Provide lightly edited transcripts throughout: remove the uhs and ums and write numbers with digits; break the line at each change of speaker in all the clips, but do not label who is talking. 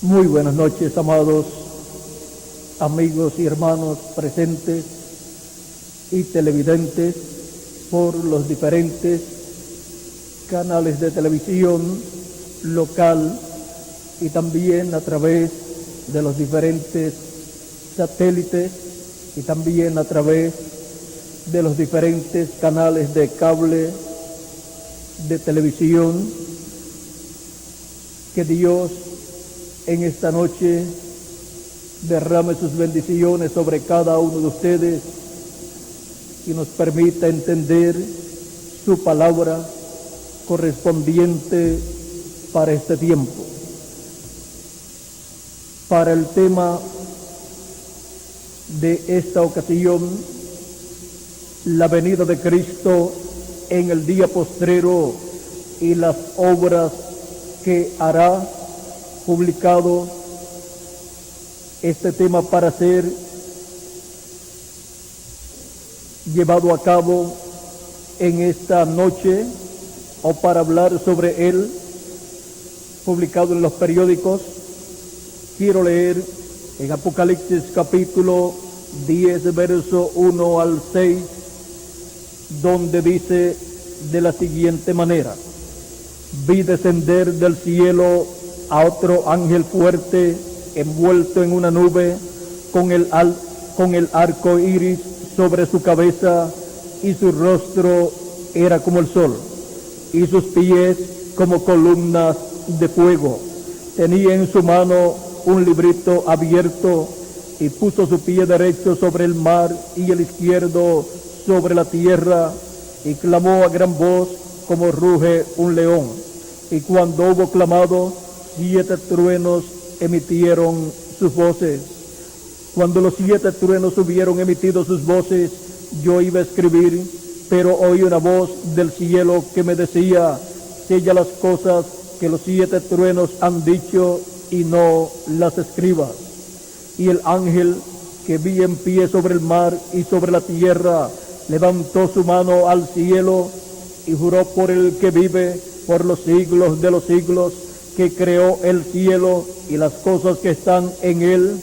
Muy buenas noches, amados amigos y hermanos presentes y televidentes por los diferentes canales de televisión local y también a través de los diferentes satélites y también a través de los diferentes canales de cable de televisión. Que Dios en esta noche derrame sus bendiciones sobre cada uno de ustedes y nos permita entender su palabra correspondiente para este tiempo. Para el tema de esta ocasión, la venida de Cristo en el día postrero y las obras que hará, publicado este tema para ser llevado a cabo en esta noche o para hablar sobre él, publicado en los periódicos. Quiero leer en Apocalipsis capítulo 10, verso 1 al 6, donde dice de la siguiente manera: vi descender del cielo a otro ángel fuerte, envuelto en una nube, con el arco iris sobre su cabeza, y su rostro era como el sol, y sus pies como columnas de fuego. Tenía en su mano un librito abierto, y puso su pie derecho sobre el mar y el izquierdo sobre la tierra, y clamó a gran voz como ruge un león. Y cuando hubo clamado, 7 truenos emitieron sus voces. Cuando los 7 truenos hubieron emitido sus voces, yo iba a escribir, pero oí una voz del cielo que me decía: sella las cosas que los 7 truenos han dicho y no las escribas. Y el ángel que vi en pie sobre el mar y sobre la tierra levantó su mano al cielo y juró por el que vive por los siglos de los siglos, que creó el cielo y las cosas que están en él,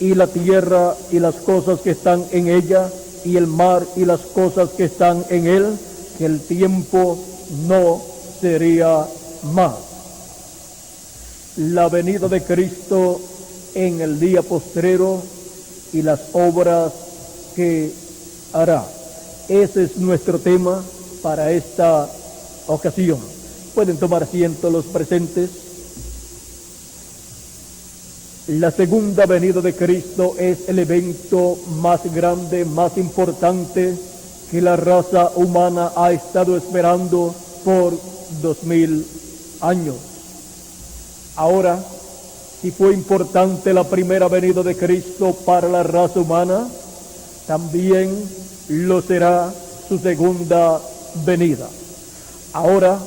y la tierra y las cosas que están en ella, y el mar y las cosas que están en él, que el tiempo no sería más. La venida de Cristo en el día postrero y las obras que hará. Ese es nuestro tema para esta ocasión. Pueden tomar asiento los presentes. La segunda venida de Cristo es el evento más grande, más importante que la raza humana ha estado esperando por 2000 años. Ahora, si fue importante la primera venida de Cristo para la raza humana, también lo será su segunda venida. Ahora,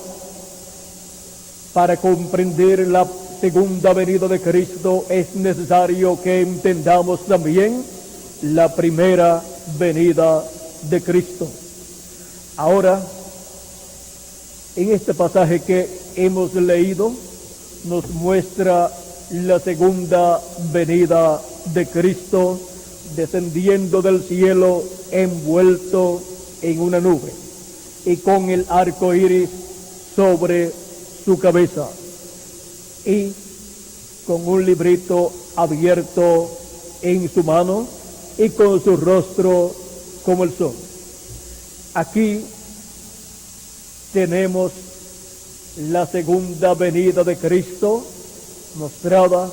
para comprender la segunda venida de Cristo es necesario que entendamos también la primera venida de Cristo. Ahora, en este pasaje que hemos leído, nos muestra la segunda venida de Cristo descendiendo del cielo, envuelto en una nube y con el arco iris sobre su cabeza y con un librito abierto en su mano y con su rostro como el sol. Aquí tenemos la segunda venida de Cristo mostrada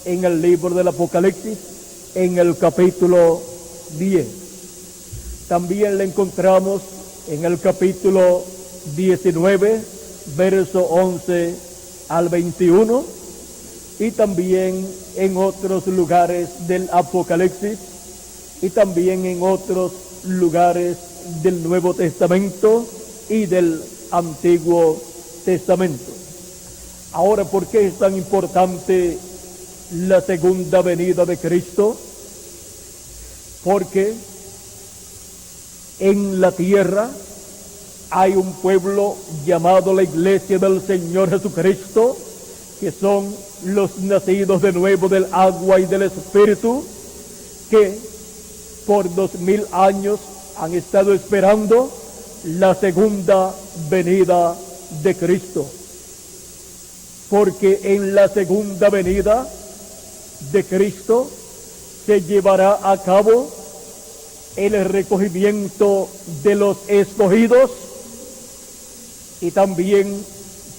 en el libro del Apocalipsis en el capítulo 10. También la encontramos en el capítulo 19, verso 11 al 21, y también en otros lugares del Apocalipsis y también en otros lugares del Nuevo Testamento y del Antiguo Testamento. Ahora, ¿por qué es tan importante la segunda venida de Cristo? Porque en la tierra hay un pueblo llamado la Iglesia del Señor Jesucristo, que son los nacidos de nuevo del agua y del Espíritu, que por 2000 años han estado esperando la segunda venida de Cristo. Porque en la segunda venida de Cristo se llevará a cabo el recogimiento de los escogidos y también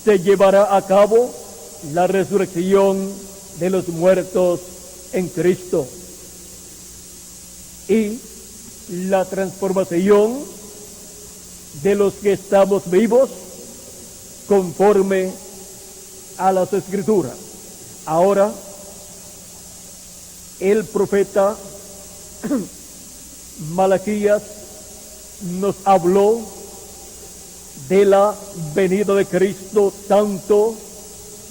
se llevará a cabo la resurrección de los muertos en Cristo y la transformación de los que estamos vivos conforme a las Escrituras. Ahora, el profeta Malaquías nos habló de la venida de Cristo, tanto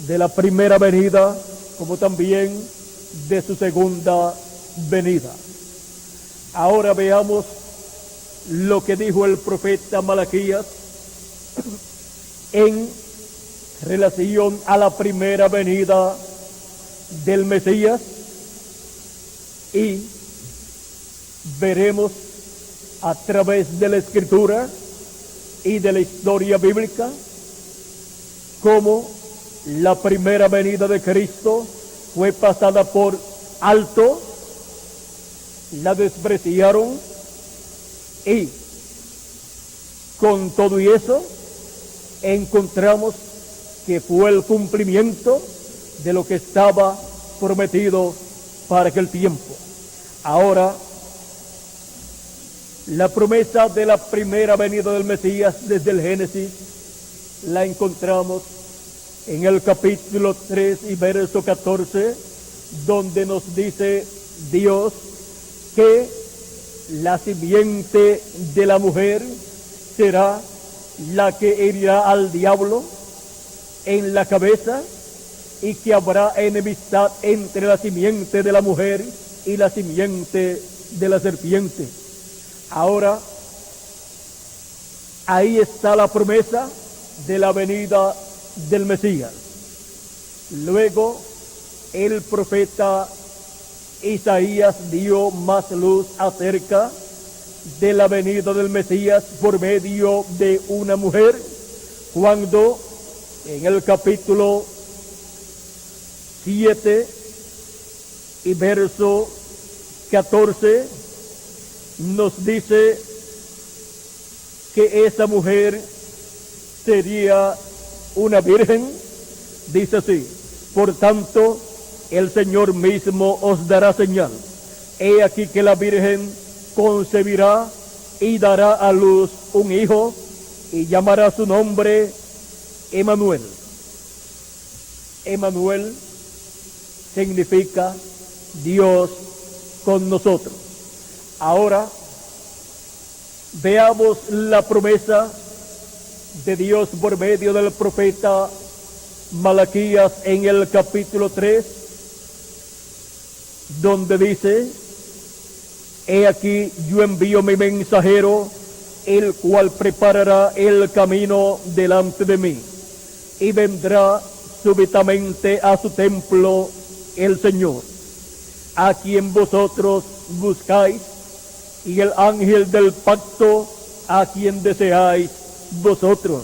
de la primera venida como también de su segunda venida. Ahora veamos lo que dijo el profeta Malaquías en relación a la primera venida del Mesías, y veremos a través de la Escritura y de la historia bíblica cómo la primera venida de Cristo fue pasada por alto, la despreciaron, y con todo y eso encontramos que fue el cumplimiento de lo que estaba prometido para aquel tiempo. Ahora, la promesa de la primera venida del Mesías desde el Génesis la encontramos en el capítulo 3 y verso 14, donde nos dice Dios que la simiente de la mujer será la que herirá al diablo en la cabeza, y que habrá enemistad entre la simiente de la mujer y la simiente de la serpiente. Ahora, ahí está la promesa de la venida del Mesías. Luego, el profeta Isaías dio más luz acerca de la venida del Mesías por medio de una mujer, cuando en el capítulo 7 y verso 14 nos dice que esa mujer sería una virgen. Dice así: por tanto, el Señor mismo os dará señal. He aquí que la virgen concebirá y dará a luz un hijo, y llamará su nombre Emmanuel. Emmanuel significa Dios con nosotros. Ahora veamos la promesa de Dios por medio del profeta Malaquías en el capítulo 3, donde dice: he aquí yo envío mi mensajero, el cual preparará el camino delante de mí, y vendrá súbitamente a su templo el Señor, a quien vosotros buscáis, y el ángel del pacto, a quien deseáis vosotros.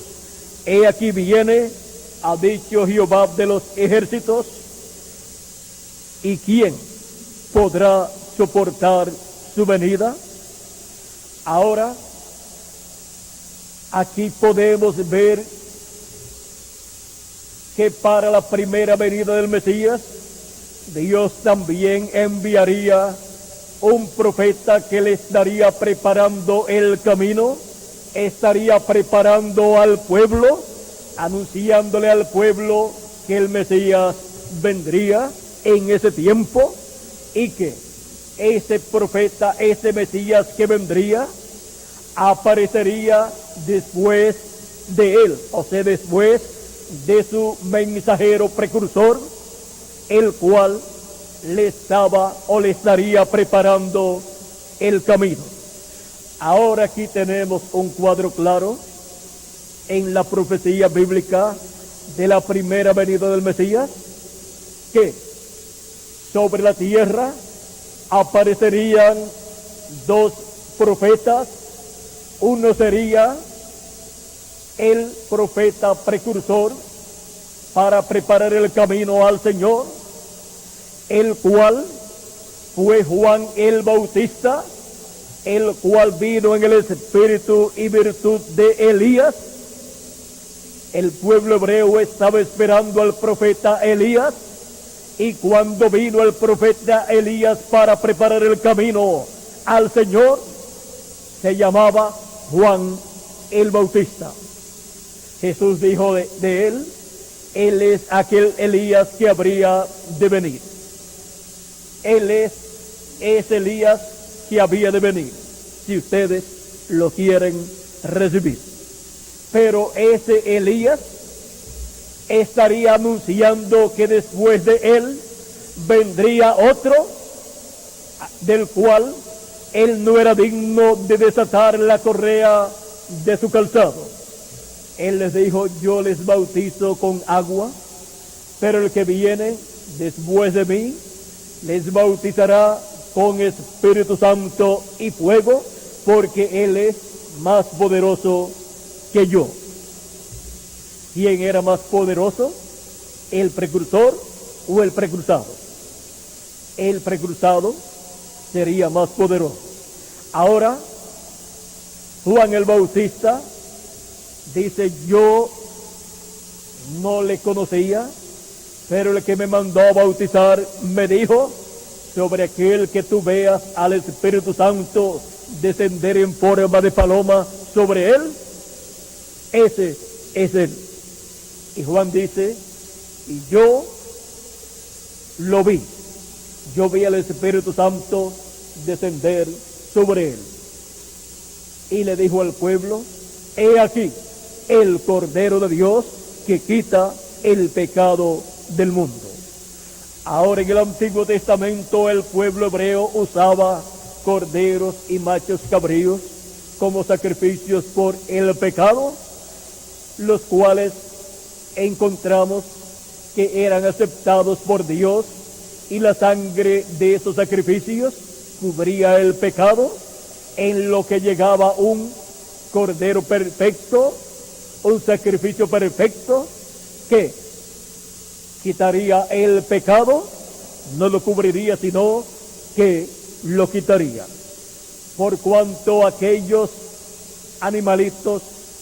He aquí viene, ha dicho Jehová de los ejércitos, ¿y quién podrá soportar su venida? Ahora, aquí podemos ver que para la primera venida del Mesías, Dios también enviaría un profeta que le estaría preparando el camino, estaría preparando al pueblo, anunciándole al pueblo que el Mesías vendría en ese tiempo, y que ese profeta, ese Mesías que vendría, aparecería después de él, o sea, después de su mensajero precursor, el cual le estaba o le estaría preparando el camino. Ahora aquí tenemos un cuadro claro en la profecía bíblica de la primera venida del Mesías, que sobre la tierra aparecerían dos profetas. Uno sería el profeta precursor para preparar el camino al Señor, el cual fue Juan el Bautista, el cual vino en el espíritu y virtud de Elías. El pueblo hebreo estaba esperando al profeta Elías, y cuando vino el profeta Elías para preparar el camino al Señor, se llamaba Juan el Bautista. Jesús dijo de él es aquel Elías que habría de venir. Él es Elías que había de venir, si ustedes lo quieren recibir. Pero ese Elías estaría anunciando que después de él vendría otro, del cual él no era digno de desatar la correa de su calzado. Él les dijo: yo les bautizo con agua, pero el que viene después de mí les bautizará con Espíritu Santo y fuego, porque él es más poderoso que yo. ¿Quién era más poderoso? ¿El precursor o el precursado? El precursado sería más poderoso. Ahora, Juan el Bautista dice: yo no le conocía, pero el que me mandó a bautizar me dijo: sobre aquel que tú veas al Espíritu Santo descender en forma de paloma sobre él, ese es él. Y Juan dice: y yo lo vi. Yo vi al Espíritu Santo descender sobre él. Y le dijo al pueblo: he aquí el Cordero de Dios que quita el pecado del mundo. Ahora, en el Antiguo Testamento el pueblo hebreo usaba corderos y machos cabríos como sacrificios por el pecado, los cuales encontramos que eran aceptados por Dios, y la sangre de esos sacrificios cubría el pecado, en lo que llegaba un cordero perfecto, un sacrificio perfecto que quitaría el pecado. No lo cubriría, sino que lo quitaría. Por cuanto aquellos animalitos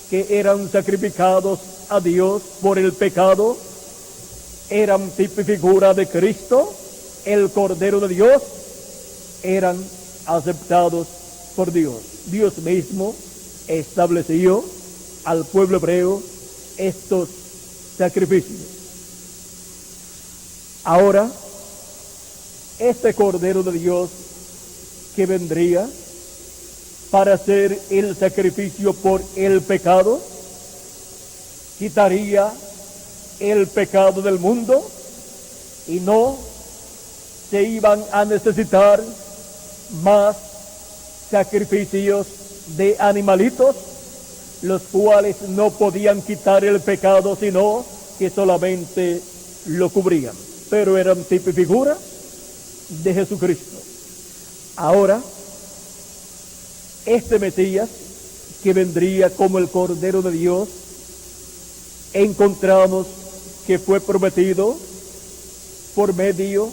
que eran sacrificados a Dios por el pecado eran tipo y figura de Cristo, el Cordero de Dios, eran aceptados por Dios. Dios mismo estableció al pueblo hebreo estos sacrificios. Ahora, este Cordero de Dios que vendría para hacer el sacrificio por el pecado, quitaría el pecado del mundo, y no se iban a necesitar más sacrificios de animalitos, los cuales no podían quitar el pecado, sino que solamente lo cubrían, pero eran tipo y figura de Jesucristo. Ahora, este Mesías que vendría como el Cordero de Dios, encontramos que fue prometido por medio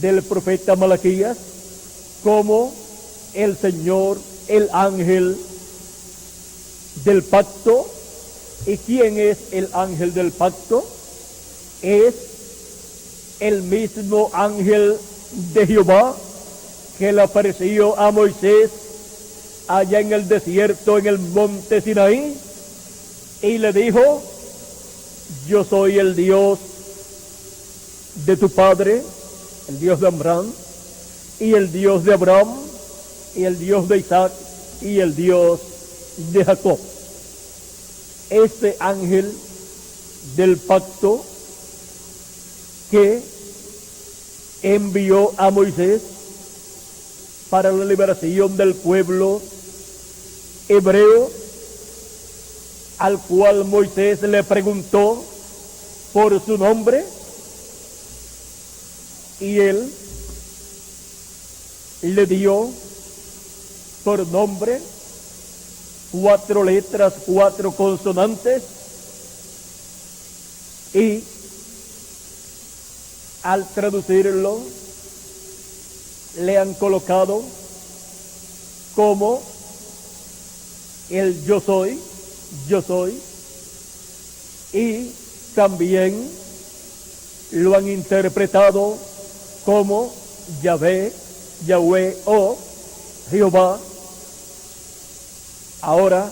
del profeta Malaquías como el Señor, el ángel del pacto. ¿Y quién es el ángel del pacto? Es el mismo ángel de Jehová que le apareció a Moisés allá en el desierto, en el monte Sinaí, y le dijo: yo soy el Dios de tu padre, el Dios de Abraham, y el Dios de Abraham, y el Dios de Isaac, y el Dios de Jacob. Este ángel del pacto que envió a Moisés para la liberación del pueblo hebreo, al cual Moisés le preguntó por su nombre, y él le dio por nombre 4 letras, 4 consonantes, y al traducirlo le han colocado como el yo soy, y también lo han interpretado como Yahvé, Yahweh o Jehová. Ahora,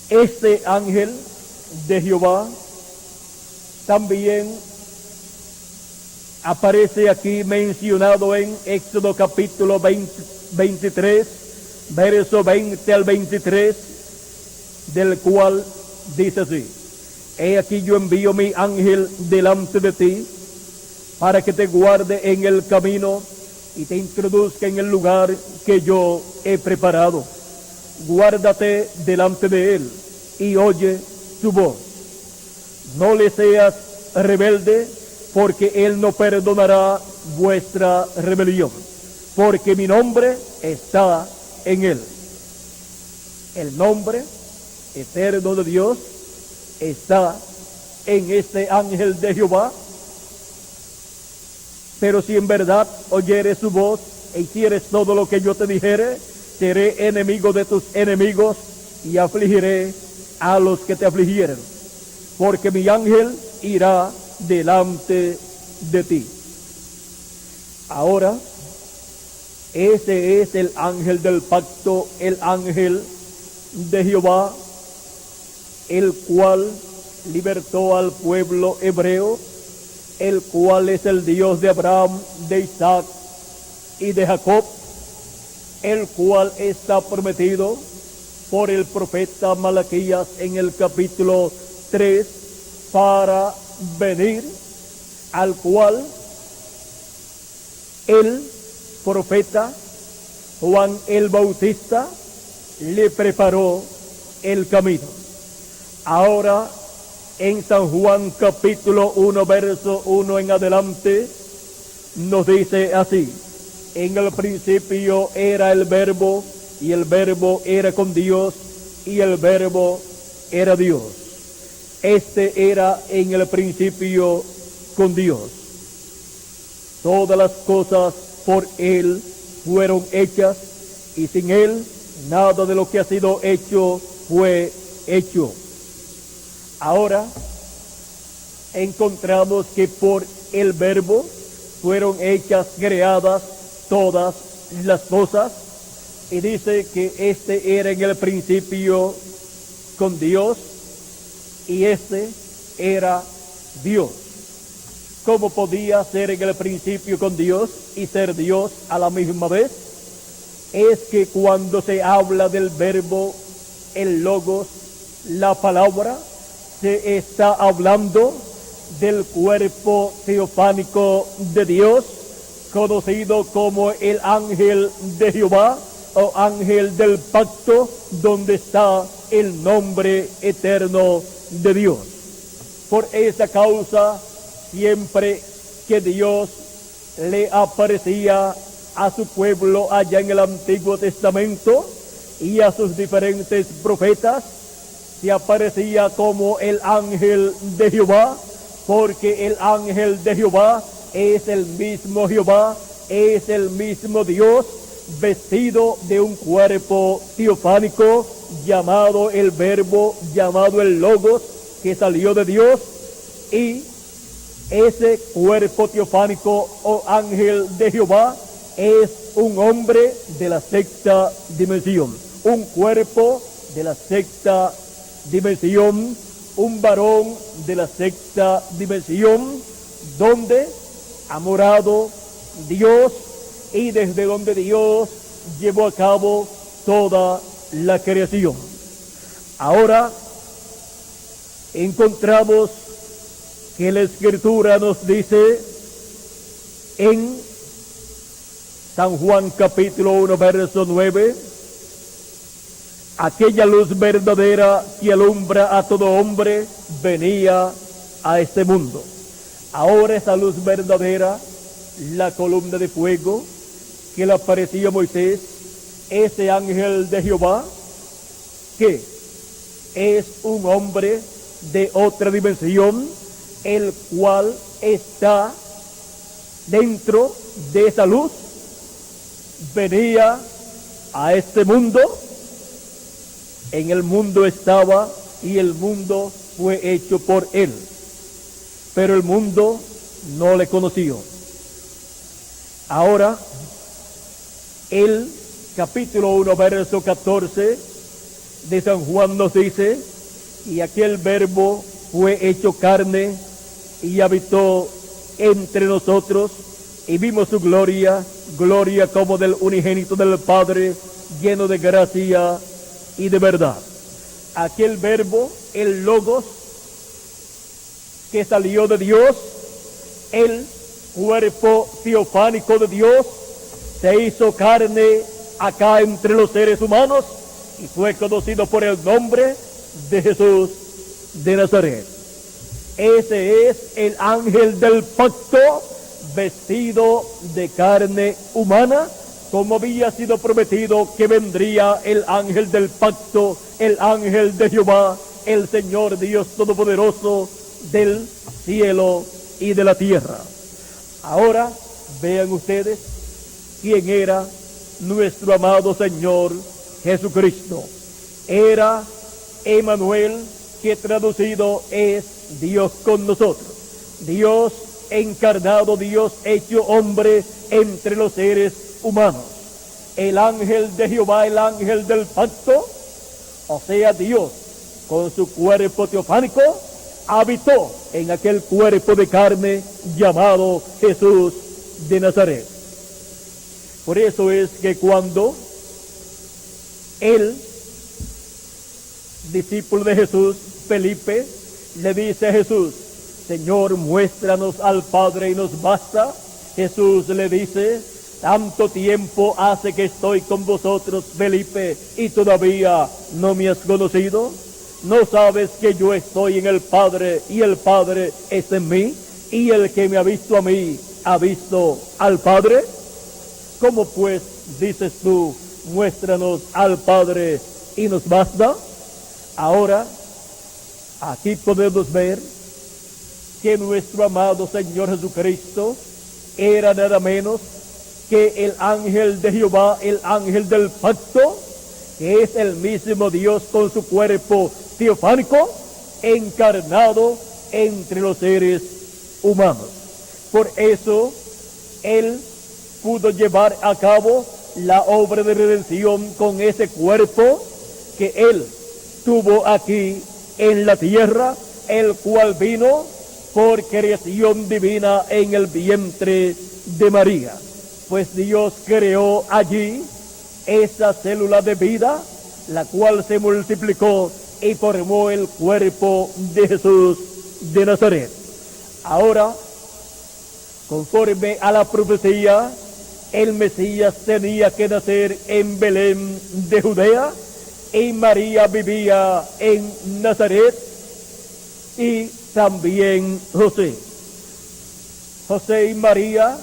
este ángel de Jehová también aparece aquí mencionado en Éxodo capítulo 23, verso 20 al 23, del cual dice así: he aquí yo envío mi ángel delante de ti, para que te guarde en el camino y te introduzca en el lugar que yo he preparado. Guárdate delante de él y oye su voz. No le seas rebelde, porque él no perdonará vuestra rebelión, porque mi nombre está en él. El nombre eterno de Dios está en este ángel de Jehová. Pero si en verdad oyeres su voz e hicieres todo lo que yo te dijere, seré enemigo de tus enemigos y afligiré a los que te afligieren, porque mi ángel irá delante de ti. Ahora, ese es el ángel del pacto, el ángel de Jehová, el cual libertó al pueblo hebreo, el cual es el Dios de Abraham, de Isaac y de Jacob, el cual está prometido por el profeta Malaquías en el capítulo 3 para venir, al cual el profeta Juan el Bautista le preparó el camino. Ahora, en San Juan capítulo 1, verso 1 en adelante, nos dice así: en el principio era el Verbo, y el Verbo era con Dios, y el Verbo era Dios. Este era en el principio con Dios. Todas las cosas por él fueron hechas, y sin él nada de lo que ha sido hecho fue hecho. Ahora encontramos que por el Verbo fueron hechas, creadas todas las cosas, y dice que este era en el principio con Dios, y este era Dios. ¿Cómo podía ser en el principio con Dios y ser Dios a la misma vez? Es que cuando se habla del Verbo, el Logos, la palabra, se está hablando del cuerpo teofánico de Dios, conocido como el ángel de Jehová o ángel del pacto, donde está el nombre eterno de Dios. Por esa causa, siempre que Dios le aparecía a su pueblo allá en el Antiguo Testamento y a sus diferentes profetas, se aparecía como el ángel de Jehová, porque el ángel de Jehová es el mismo Jehová, es el mismo Dios, vestido de un cuerpo teofánico, llamado el Verbo, llamado el Logos, que salió de Dios, y ese cuerpo teofánico o ángel de Jehová es un hombre de la sexta dimensión, un cuerpo de la sexta dimensión, un varón de la sexta dimensión, donde ha morado Dios y desde donde Dios llevó a cabo toda la creación. Ahora encontramos que la Escritura nos dice en San Juan capítulo 1, verso 9, aquella luz verdadera que alumbra a todo hombre venía a este mundo. Ahora esa luz verdadera, la columna de fuego que le apareció a Moisés, ese ángel de Jehová, que es un hombre de otra dimensión, el cual está dentro de esa luz, venía a este mundo. En el mundo estaba y el mundo fue hecho por él, pero el mundo no le conoció. Ahora, el capítulo 1, verso 14 de San Juan nos dice: y aquel verbo fue hecho carne y habitó entre nosotros, y vimos su gloria, gloria como del unigénito del Padre, lleno de gracia y de verdad. Aquel verbo, el Logos, que salió de Dios, el cuerpo teofánico de Dios, se hizo carne acá entre los seres humanos y fue conocido por el nombre de Jesús de Nazaret. Ese es el ángel del pacto, vestido de carne humana, como había sido prometido que vendría el ángel del pacto, el ángel de Jehová, el Señor Dios Todopoderoso del cielo y de la tierra. Ahora vean ustedes quién era nuestro amado Señor Jesucristo. Era Emmanuel, que traducido es Dios con nosotros. Dios encarnado, Dios hecho hombre entre los seres humanos. El ángel de Jehová, el ángel del pacto, o sea, Dios con su cuerpo teofánico, habitó en aquel cuerpo de carne llamado Jesús de Nazaret. Por eso es que cuando el discípulo de Jesús, Felipe, le dice a Jesús: Señor, muéstranos al Padre y nos basta, Jesús le dice: tanto tiempo hace que estoy con vosotros, Felipe, y todavía no me has conocido. ¿No sabes que yo estoy en el Padre y el Padre es en mí? Y el que me ha visto a mí, ha visto al Padre. ¿Cómo pues dices tú, muéstranos al Padre y nos basta? Ahora, aquí podemos ver que nuestro amado Señor Jesucristo era nada menos que el ángel de Jehová, el ángel del pacto, que es el mismo Dios con su cuerpo teofánico, encarnado entre los seres humanos. Por eso, Él pudo llevar a cabo la obra de redención con ese cuerpo que Él tuvo aquí en la tierra, el cual vino por creación divina en el vientre de María. Pues Dios creó allí esa célula de vida, la cual se multiplicó y formó el cuerpo de Jesús de Nazaret. Ahora, conforme a la profecía, el Mesías tenía que nacer en Belén de Judea, y María vivía en Nazaret, y también José. José y María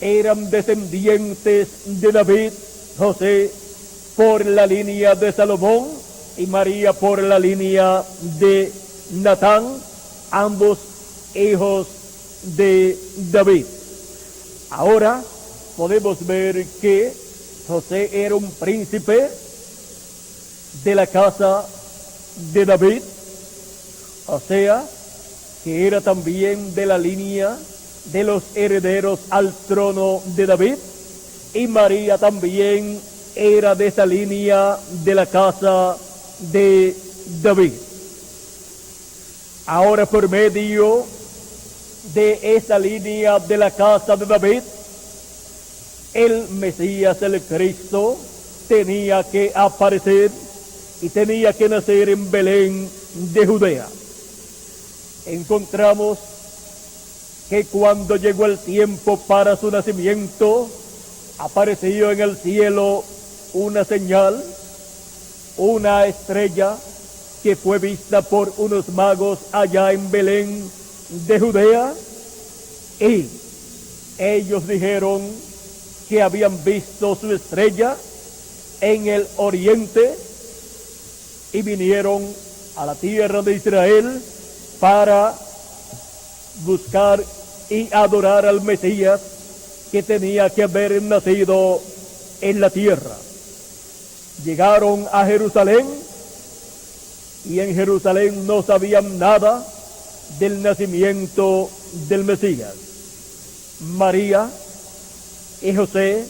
eran descendientes de David, José por la línea de Salomón y María por la línea de Natán, ambos hijos de David. Ahora podemos ver que José era un príncipe de la casa de David, o sea, que era también de la línea de los herederos al trono de David, y María también era de esa línea de la casa de David. Ahora, por medio de esa línea de la casa de David, el Mesías, el Cristo, tenía que aparecer y tenía que nacer en Belén de Judea. Encontramos que cuando llegó el tiempo para su nacimiento, apareció en el cielo una señal, una estrella que fue vista por unos magos allá en Belén de Judea, y ellos dijeron que habían visto su estrella en el oriente y vinieron a la tierra de Israel para buscar y adorar al Mesías que tenía que haber nacido en la tierra. Llegaron a Jerusalén y en Jerusalén no sabían nada del nacimiento del Mesías. María y José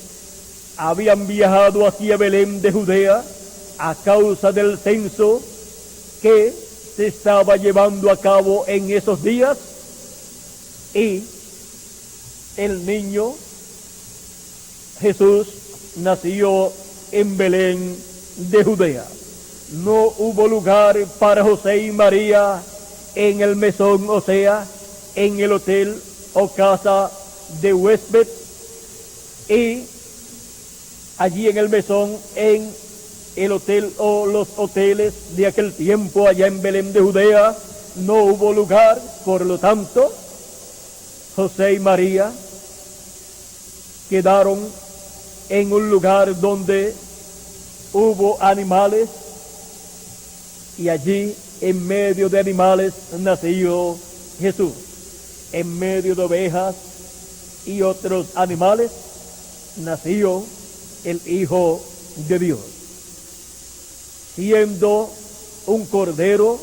habían viajado hacia Belén de Judea a causa del censo que se estaba llevando a cabo en esos días, y el niño Jesús nació en Belén de Judea. No hubo lugar para José y María en el mesón, o sea, en el hotel o casa de huésped, y allí en el mesón, en el hotel o los hoteles de aquel tiempo allá en Belén de Judea, no hubo lugar. Por lo tanto, José y María quedaron en un lugar donde hubo animales, y allí en medio de animales nació Jesús. En medio de ovejas y otros animales nació el Hijo de Dios. Siendo un cordero,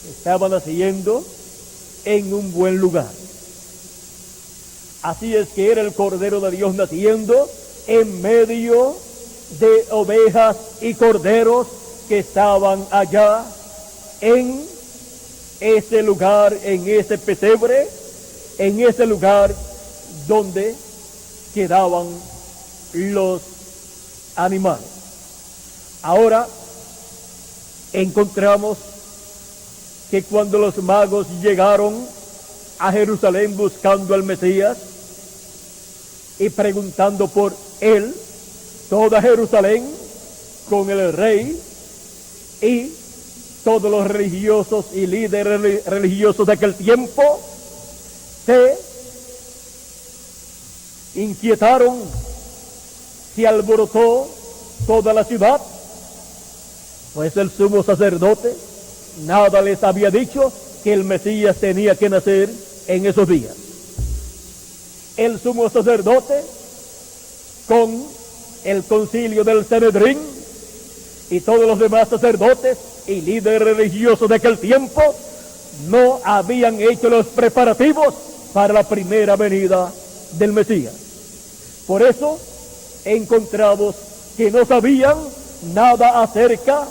estaba naciendo en un buen lugar. Así es que era el Cordero de Dios naciendo en medio de ovejas y corderos que estaban allá en ese lugar, en ese pesebre, en ese lugar donde quedaban los animales. Ahora encontramos que cuando los magos llegaron a Jerusalén buscando al Mesías y preguntando por él, toda Jerusalén con el rey y todos los religiosos y líderes religiosos de aquel tiempo se inquietaron, se alborotó toda la ciudad, pues el sumo sacerdote nada les había dicho que el Mesías tenía que nacer en esos días. El sumo sacerdote, con el concilio del Sanedrín y todos los demás sacerdotes y líderes religiosos de aquel tiempo, no habían hecho los preparativos para la primera venida del Mesías. Por eso encontramos que no sabían nada acerca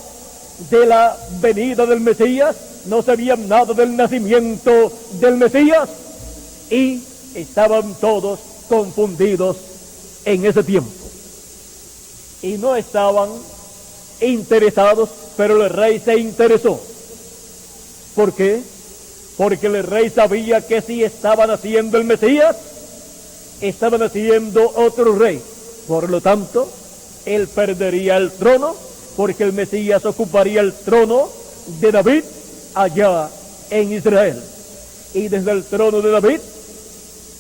de la venida del Mesías, no sabían nada del nacimiento del Mesías, y estaban todos confundidos en ese tiempo. Y no estaban interesados, pero el rey se interesó. ¿Por qué? Porque el rey sabía que si estaba naciendo el Mesías, estaba naciendo otro rey. Por lo tanto, él perdería el trono, porque el Mesías ocuparía el trono de David allá en Israel. Y desde el trono de David,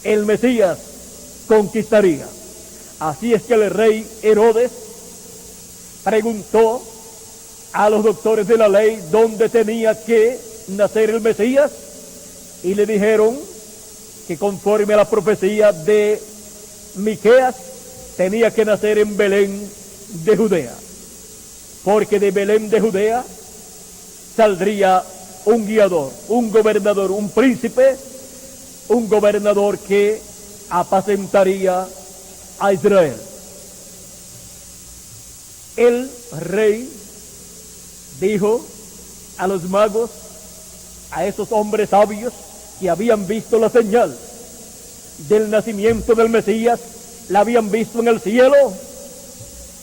el Mesías conquistaría. Así es que el rey Herodes preguntó a los doctores de la ley dónde tenía que nacer el Mesías, y le dijeron que conforme a la profecía de Miqueas tenía que nacer en Belén de Judea, porque de Belén de Judea saldría un guiador, un gobernador, un príncipe, un gobernador que apacentaría a Israel. El rey dijo a los magos, a esos hombres sabios que habían visto la señal del nacimiento del Mesías, la habían visto en el cielo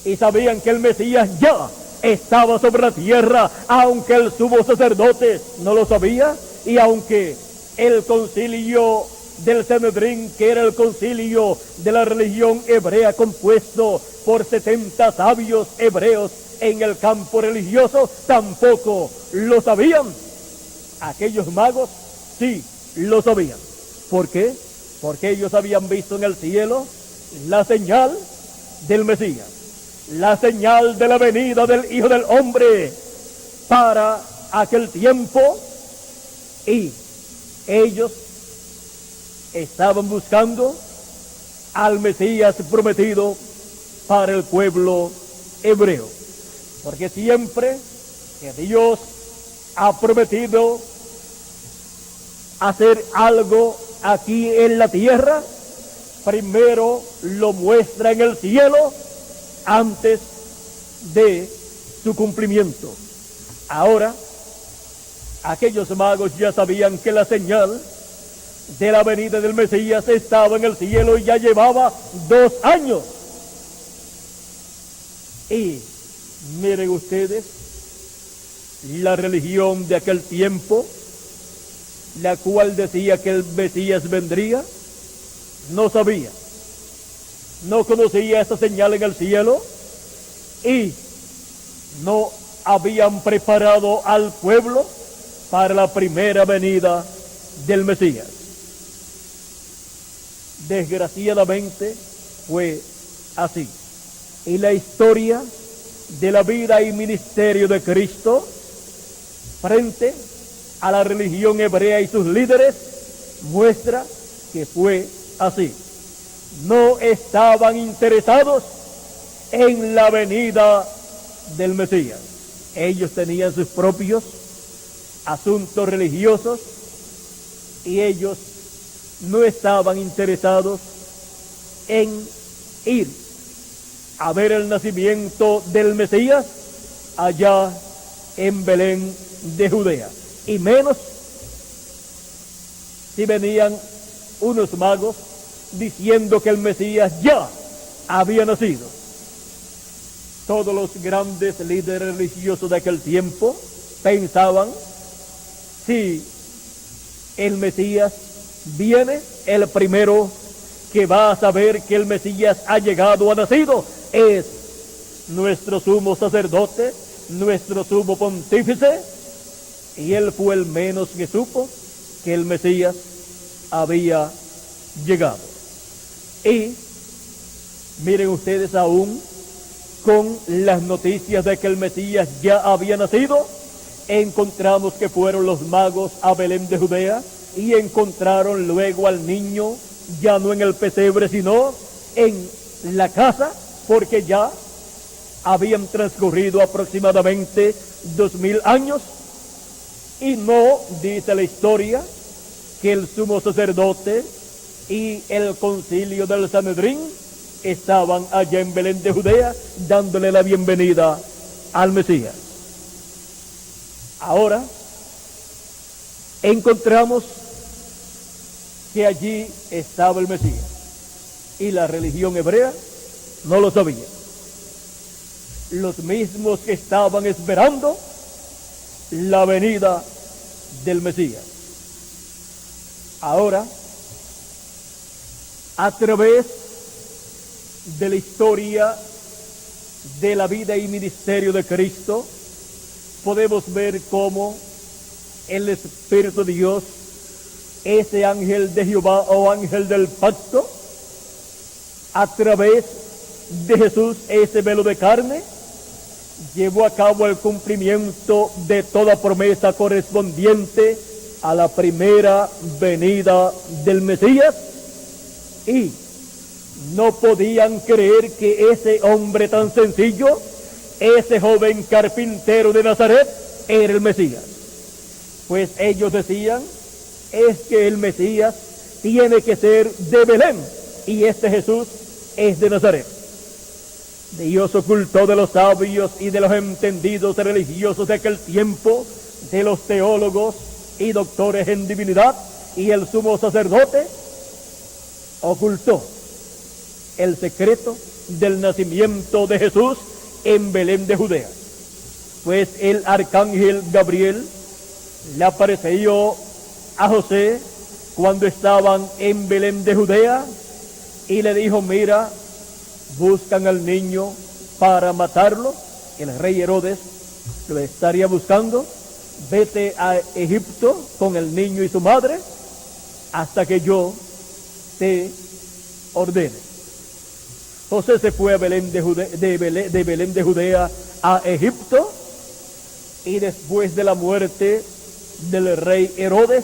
y sabían que el Mesías ya estaba sobre la tierra, aunque el sumo sacerdote no lo sabía, y aunque el concilio del Sanedrín, que era el concilio de la religión hebrea compuesto por 70 sabios hebreos en el campo religioso, tampoco lo sabían. Aquellos magos sí lo sabían. ¿Por qué? Porque ellos habían visto en el cielo la señal del Mesías, la señal de la venida del Hijo del Hombre para aquel tiempo, y ellos estaban buscando al Mesías prometido para el pueblo hebreo. Porque siempre que Dios ha prometido hacer algo aquí en la tierra, primero lo muestra en el cielo antes de su cumplimiento. Ahora, aquellos magos ya sabían que la señal de la venida del Mesías estaba en el cielo y ya llevaba 2 años. Y miren ustedes, la religión de aquel tiempo, la cual decía que el Mesías vendría, no sabía, no conocía esa señal en el cielo y no habían preparado al pueblo para la primera venida del Mesías. Desgraciadamente fue así. Y la historia de la vida y ministerio de Cristo frente a la religión hebrea y sus líderes muestra que fue así. No estaban interesados en la venida del Mesías. Ellos tenían sus propios asuntos religiosos y ellos no estaban interesados en ir a ver el nacimiento del Mesías allá en Belén de Judea, y menos si venían unos magos diciendo que el Mesías ya había nacido. Todos los grandes líderes religiosos de aquel tiempo pensaban, si el Mesías viene, el primero que va a saber que el Mesías ha llegado o ha nacido es nuestro sumo sacerdote, nuestro sumo pontífice, y él fue el menos que supo que el Mesías había llegado. Y miren ustedes, aún con las noticias de que el Mesías ya había nacido, encontramos que fueron los magos a Belén de Judea y encontraron luego al niño ya no en el pesebre sino en la casa, porque ya habían transcurrido aproximadamente 2000 años, y no dice la historia que el sumo sacerdote y el concilio del Sanedrín estaban allá en Belén de Judea dándole la bienvenida al Mesías. Ahora encontramos que allí estaba el Mesías y la religión hebrea no lo sabía. Los mismos que estaban esperando la venida del Mesías. Ahora, a través de la historia de la vida y ministerio de Cristo, podemos ver cómo el Espíritu de Dios, ese ángel de Jehová o ángel del pacto, a través de Jesús, ese velo de carne, llevó a cabo el cumplimiento de toda promesa correspondiente a la primera venida del Mesías, y no podían creer que ese hombre tan sencillo, ese joven carpintero de Nazaret, era el Mesías. Pues ellos decían, es que el Mesías tiene que ser de Belén, y este Jesús es de Nazaret. Dios ocultó de los sabios y de los entendidos religiosos de aquel tiempo, de los teólogos y doctores en divinidad, y el sumo sacerdote ocultó el secreto del nacimiento de Jesús en Belén de Judea. Pues el arcángel Gabriel le apareció a José cuando estaban en Belén de Judea y le dijo, mira, buscan al niño para matarlo. El rey Herodes lo estaría buscando. Vete a Egipto con el niño y su madre hasta que yo te ordene. José se fue a Belén de Belén de Judea a Egipto, y después de la muerte del rey Herodes,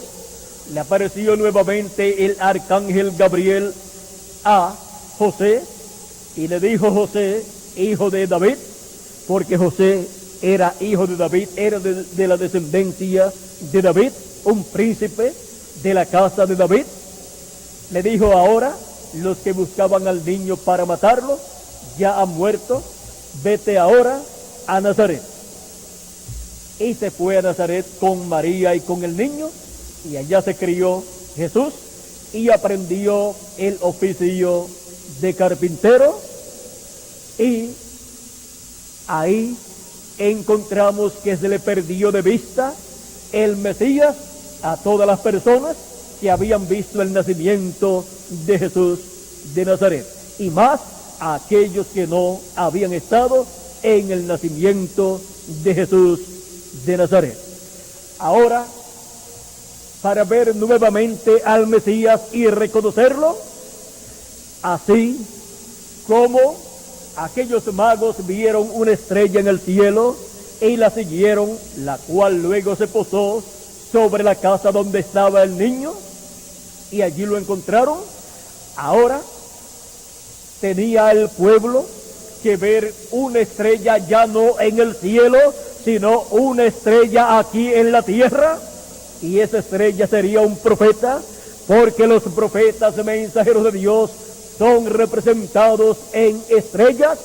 le apareció nuevamente el arcángel Gabriel a José, y le dijo: José, hijo de David, porque José era hijo de David, era de la descendencia de David, un príncipe de la casa de David. Le dijo: ahora los que buscaban al niño para matarlo ya han muerto, vete ahora a Nazaret. Y se fue a Nazaret con María y con el niño, y allá se crió Jesús y aprendió el oficio de carpintero. Y ahí encontramos que se le perdió de vista el Mesías a todas las personas que habían visto el nacimiento de Jesús de Nazaret, y más a aquellos que no habían estado en el nacimiento de Jesús de Nazaret. Ahora, para ver nuevamente al Mesías y reconocerlo, así como aquellos magos vieron una estrella en el cielo y la siguieron, la cual luego se posó sobre la casa donde estaba el niño, y allí lo encontraron. Ahora tenía el pueblo que ver una estrella ya no en el cielo, sino una estrella aquí en la tierra, y esa estrella sería un profeta, porque los profetas mensajeros de Dios son representados en estrellas,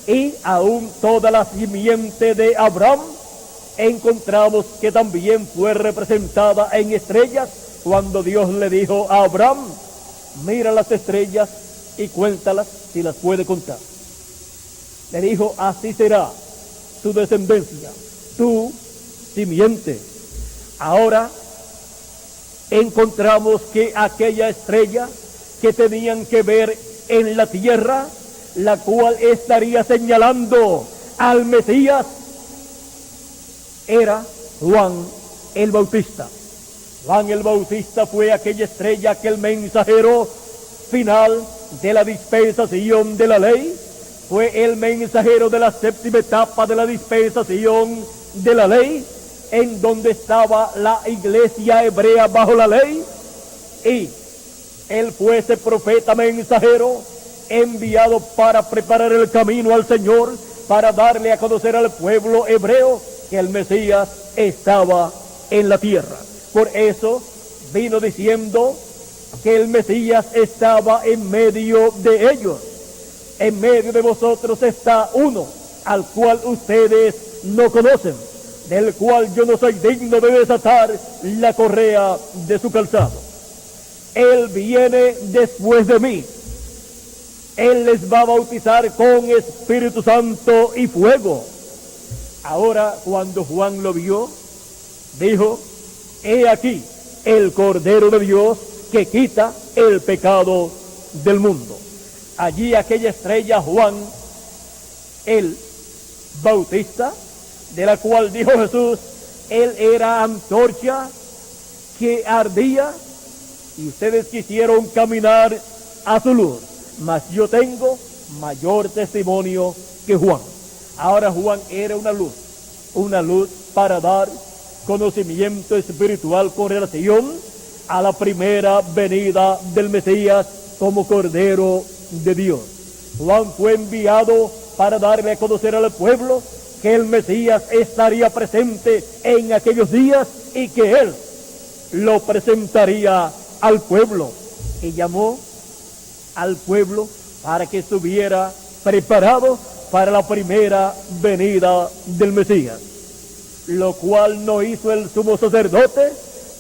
y aún toda la simiente de Abraham encontramos que también fue representada en estrellas, cuando Dios le dijo a Abraham: mira las estrellas y cuéntalas si las puede contar. Le dijo: así será tu descendencia, tu simiente. Ahora encontramos que aquella estrella que tenían que ver en la tierra, la cual estaría señalando al Mesías, era Juan el Bautista. Juan el Bautista fue aquella estrella, aquel mensajero final de la dispensación de la ley, fue el mensajero de la séptima etapa de la dispensación de la ley, en donde estaba la iglesia hebrea bajo la ley, y él fue ese profeta mensajero enviado para preparar el camino al Señor, para darle a conocer al pueblo hebreo que el Mesías estaba en la tierra. Por eso vino diciendo que el Mesías estaba en medio de ellos. En medio de vosotros está uno, al cual ustedes no conocen, del cual yo no soy digno de desatar la correa de su calzado. Él viene después de mí. Él les va a bautizar con Espíritu Santo y fuego. Ahora, cuando Juan lo vio, dijo: he aquí el Cordero de Dios que quita el pecado del mundo. Allí aquella estrella, Juan el Bautista, de la cual dijo Jesús: él era antorcha que ardía, y ustedes quisieron caminar a su luz, mas yo tengo mayor testimonio que Juan. Ahora Juan era una luz para dar conocimiento espiritual con relación a la primera venida del Mesías como Cordero de Dios. Juan fue enviado para darle a conocer al pueblo que el Mesías estaría presente en aquellos días y que él lo presentaría al pueblo, y llamó al pueblo para que estuviera preparado para la primera venida del Mesías, lo cual no hizo el sumo sacerdote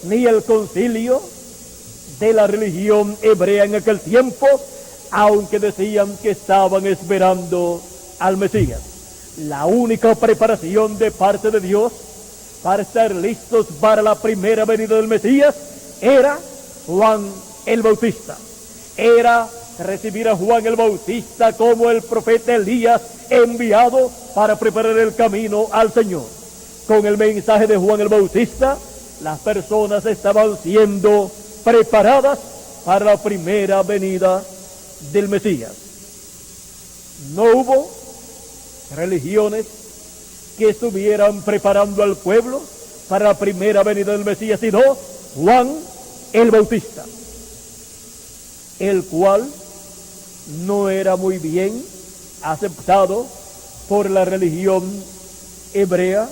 ni el concilio de la religión hebrea en aquel tiempo, aunque decían que estaban esperando al Mesías. La única preparación de parte de Dios para estar listos para la primera venida del Mesías era Juan el Bautista. Era recibir a Juan el Bautista como el profeta Elías enviado para preparar el camino al Señor. Con el mensaje de Juan el Bautista, las personas estaban siendo preparadas para la primera venida del Mesías. No hubo religiones que estuvieran preparando al pueblo para la primera venida del Mesías, sino Juan el Bautista, el cual no era muy bien aceptado por la religión hebrea,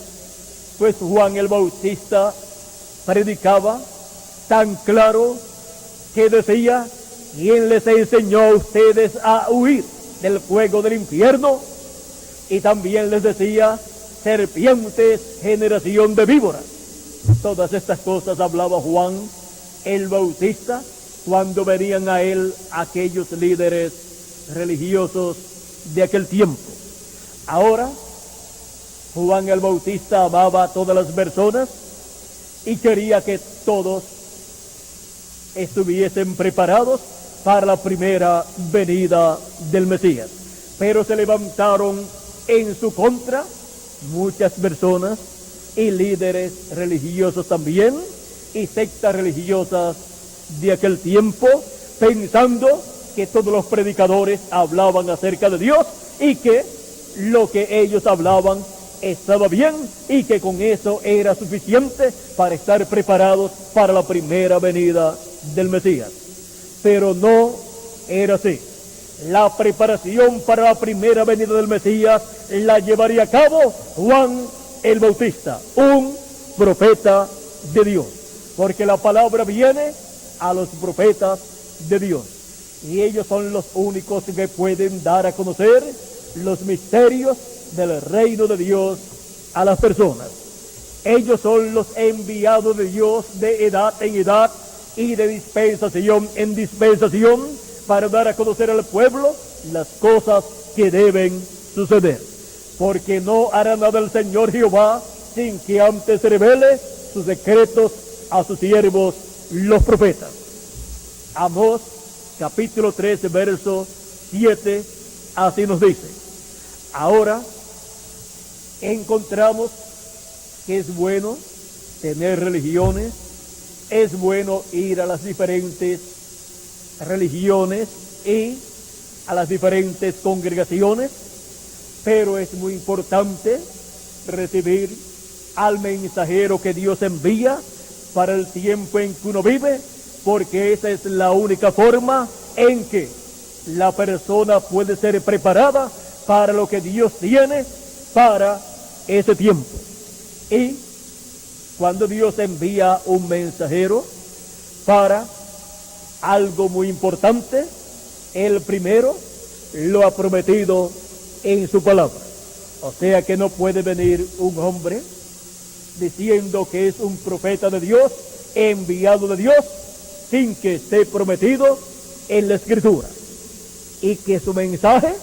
pues Juan el Bautista predicaba tan claro que decía: ¿quién les enseñó a ustedes a huir del fuego del infierno? Y también les decía: serpientes, generación de víboras. Todas estas cosas hablaba Juan el Bautista cuando venían a él aquellos líderes religiosos de aquel tiempo. Ahora, Juan el Bautista amaba a todas las personas y quería que todos estuviesen preparados para la primera venida del Mesías. Pero se levantaron en su contra muchas personas y líderes religiosos también, y sectas religiosas de aquel tiempo, pensando que todos los predicadores hablaban acerca de Dios y que lo que ellos hablaban estaba bien y que con eso era suficiente para estar preparados para la primera venida del Mesías. Pero no era así. La preparación para la primera venida del Mesías la llevaría a cabo Juan el Bautista, un profeta de Dios, porque la palabra viene a los profetas de Dios y ellos son los únicos que pueden dar a conocer los misterios del reino de Dios a las personas. Ellos son los enviados de Dios de edad en edad y de dispensación en dispensación para dar a conocer al pueblo las cosas que deben suceder. Porque no hará nada el Señor Jehová sin que antes revele sus secretos a sus siervos los profetas. Amós capítulo 13 verso 7 así nos dice: ahora encontramos que es bueno tener religiones, es bueno ir a las diferentes religiones y a las diferentes congregaciones, pero es muy importante recibir al mensajero que Dios envía para el tiempo en que uno vive, porque esa es la única forma en que la persona puede ser preparada para lo que Dios tiene para ese tiempo. Y cuando Dios envía un mensajero para algo muy importante, Él primero lo ha prometido en su palabra. O sea que no puede venir un hombre diciendo que es un profeta de Dios, enviado de Dios, sin que esté prometido en la Escritura y que su mensaje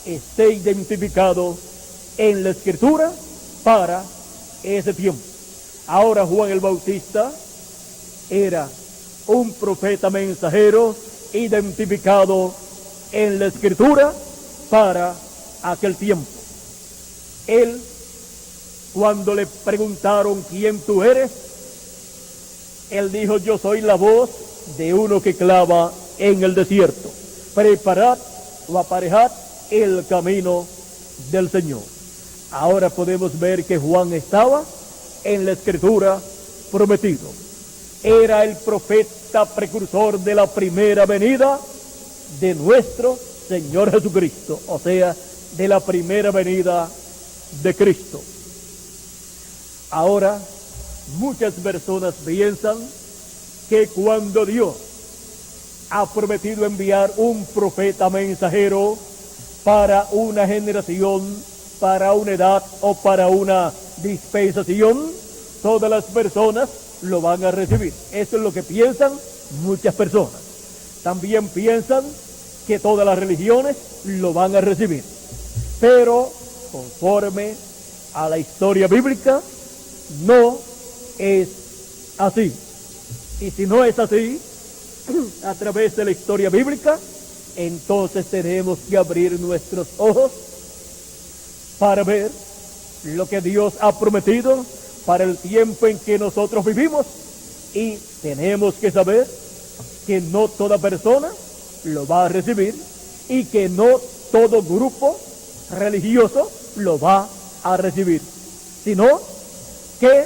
esté identificado en la Escritura para ese tiempo. Ahora Juan el Bautista era un profeta mensajero identificado en la Escritura para aquel tiempo. Él, cuando le preguntaron quién tú eres, él dijo: yo soy la voz de uno que clama en el desierto, preparad o aparejad el camino del Señor. Ahora podemos ver que Juan estaba en la Escritura prometido. Era el profeta precursor de la primera venida de nuestro Señor Jesucristo, o sea, de la primera venida de Cristo. Ahora, muchas personas piensan que cuando Dios ha prometido enviar un profeta mensajero para una generación, para una edad o para una dispensación, todas las personas lo van a recibir. Eso es lo que piensan muchas personas. También piensan que todas las religiones lo van a recibir. Pero conforme a la historia bíblica, no es así. Y si no es así, a través de la historia bíblica, entonces tenemos que abrir nuestros ojos para ver lo que Dios ha prometido para el tiempo en que nosotros vivimos Y tenemos que saber que no toda persona lo va a recibir y que no todo grupo religioso lo va a recibir, sino que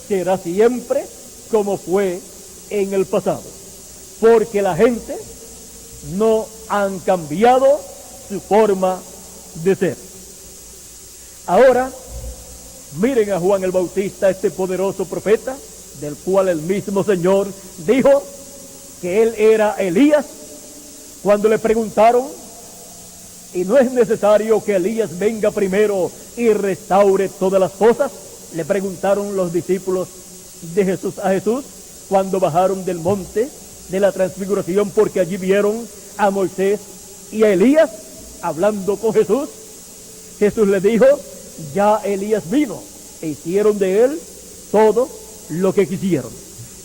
será siempre como fue en el pasado, porque la gente no han cambiado su forma de ser. Ahora, miren a Juan el Bautista, este poderoso profeta, del cual el mismo Señor dijo que él era Elías. Cuando le preguntaron, ¿y no es necesario que Elías venga primero y restaure todas las cosas?, le preguntaron los discípulos de Jesús a Jesús cuando bajaron del monte de la transfiguración, porque allí vieron a Moisés y a Elías hablando con Jesús. Jesús les dijo, ya Elías vino e hicieron de él todo lo que quisieron.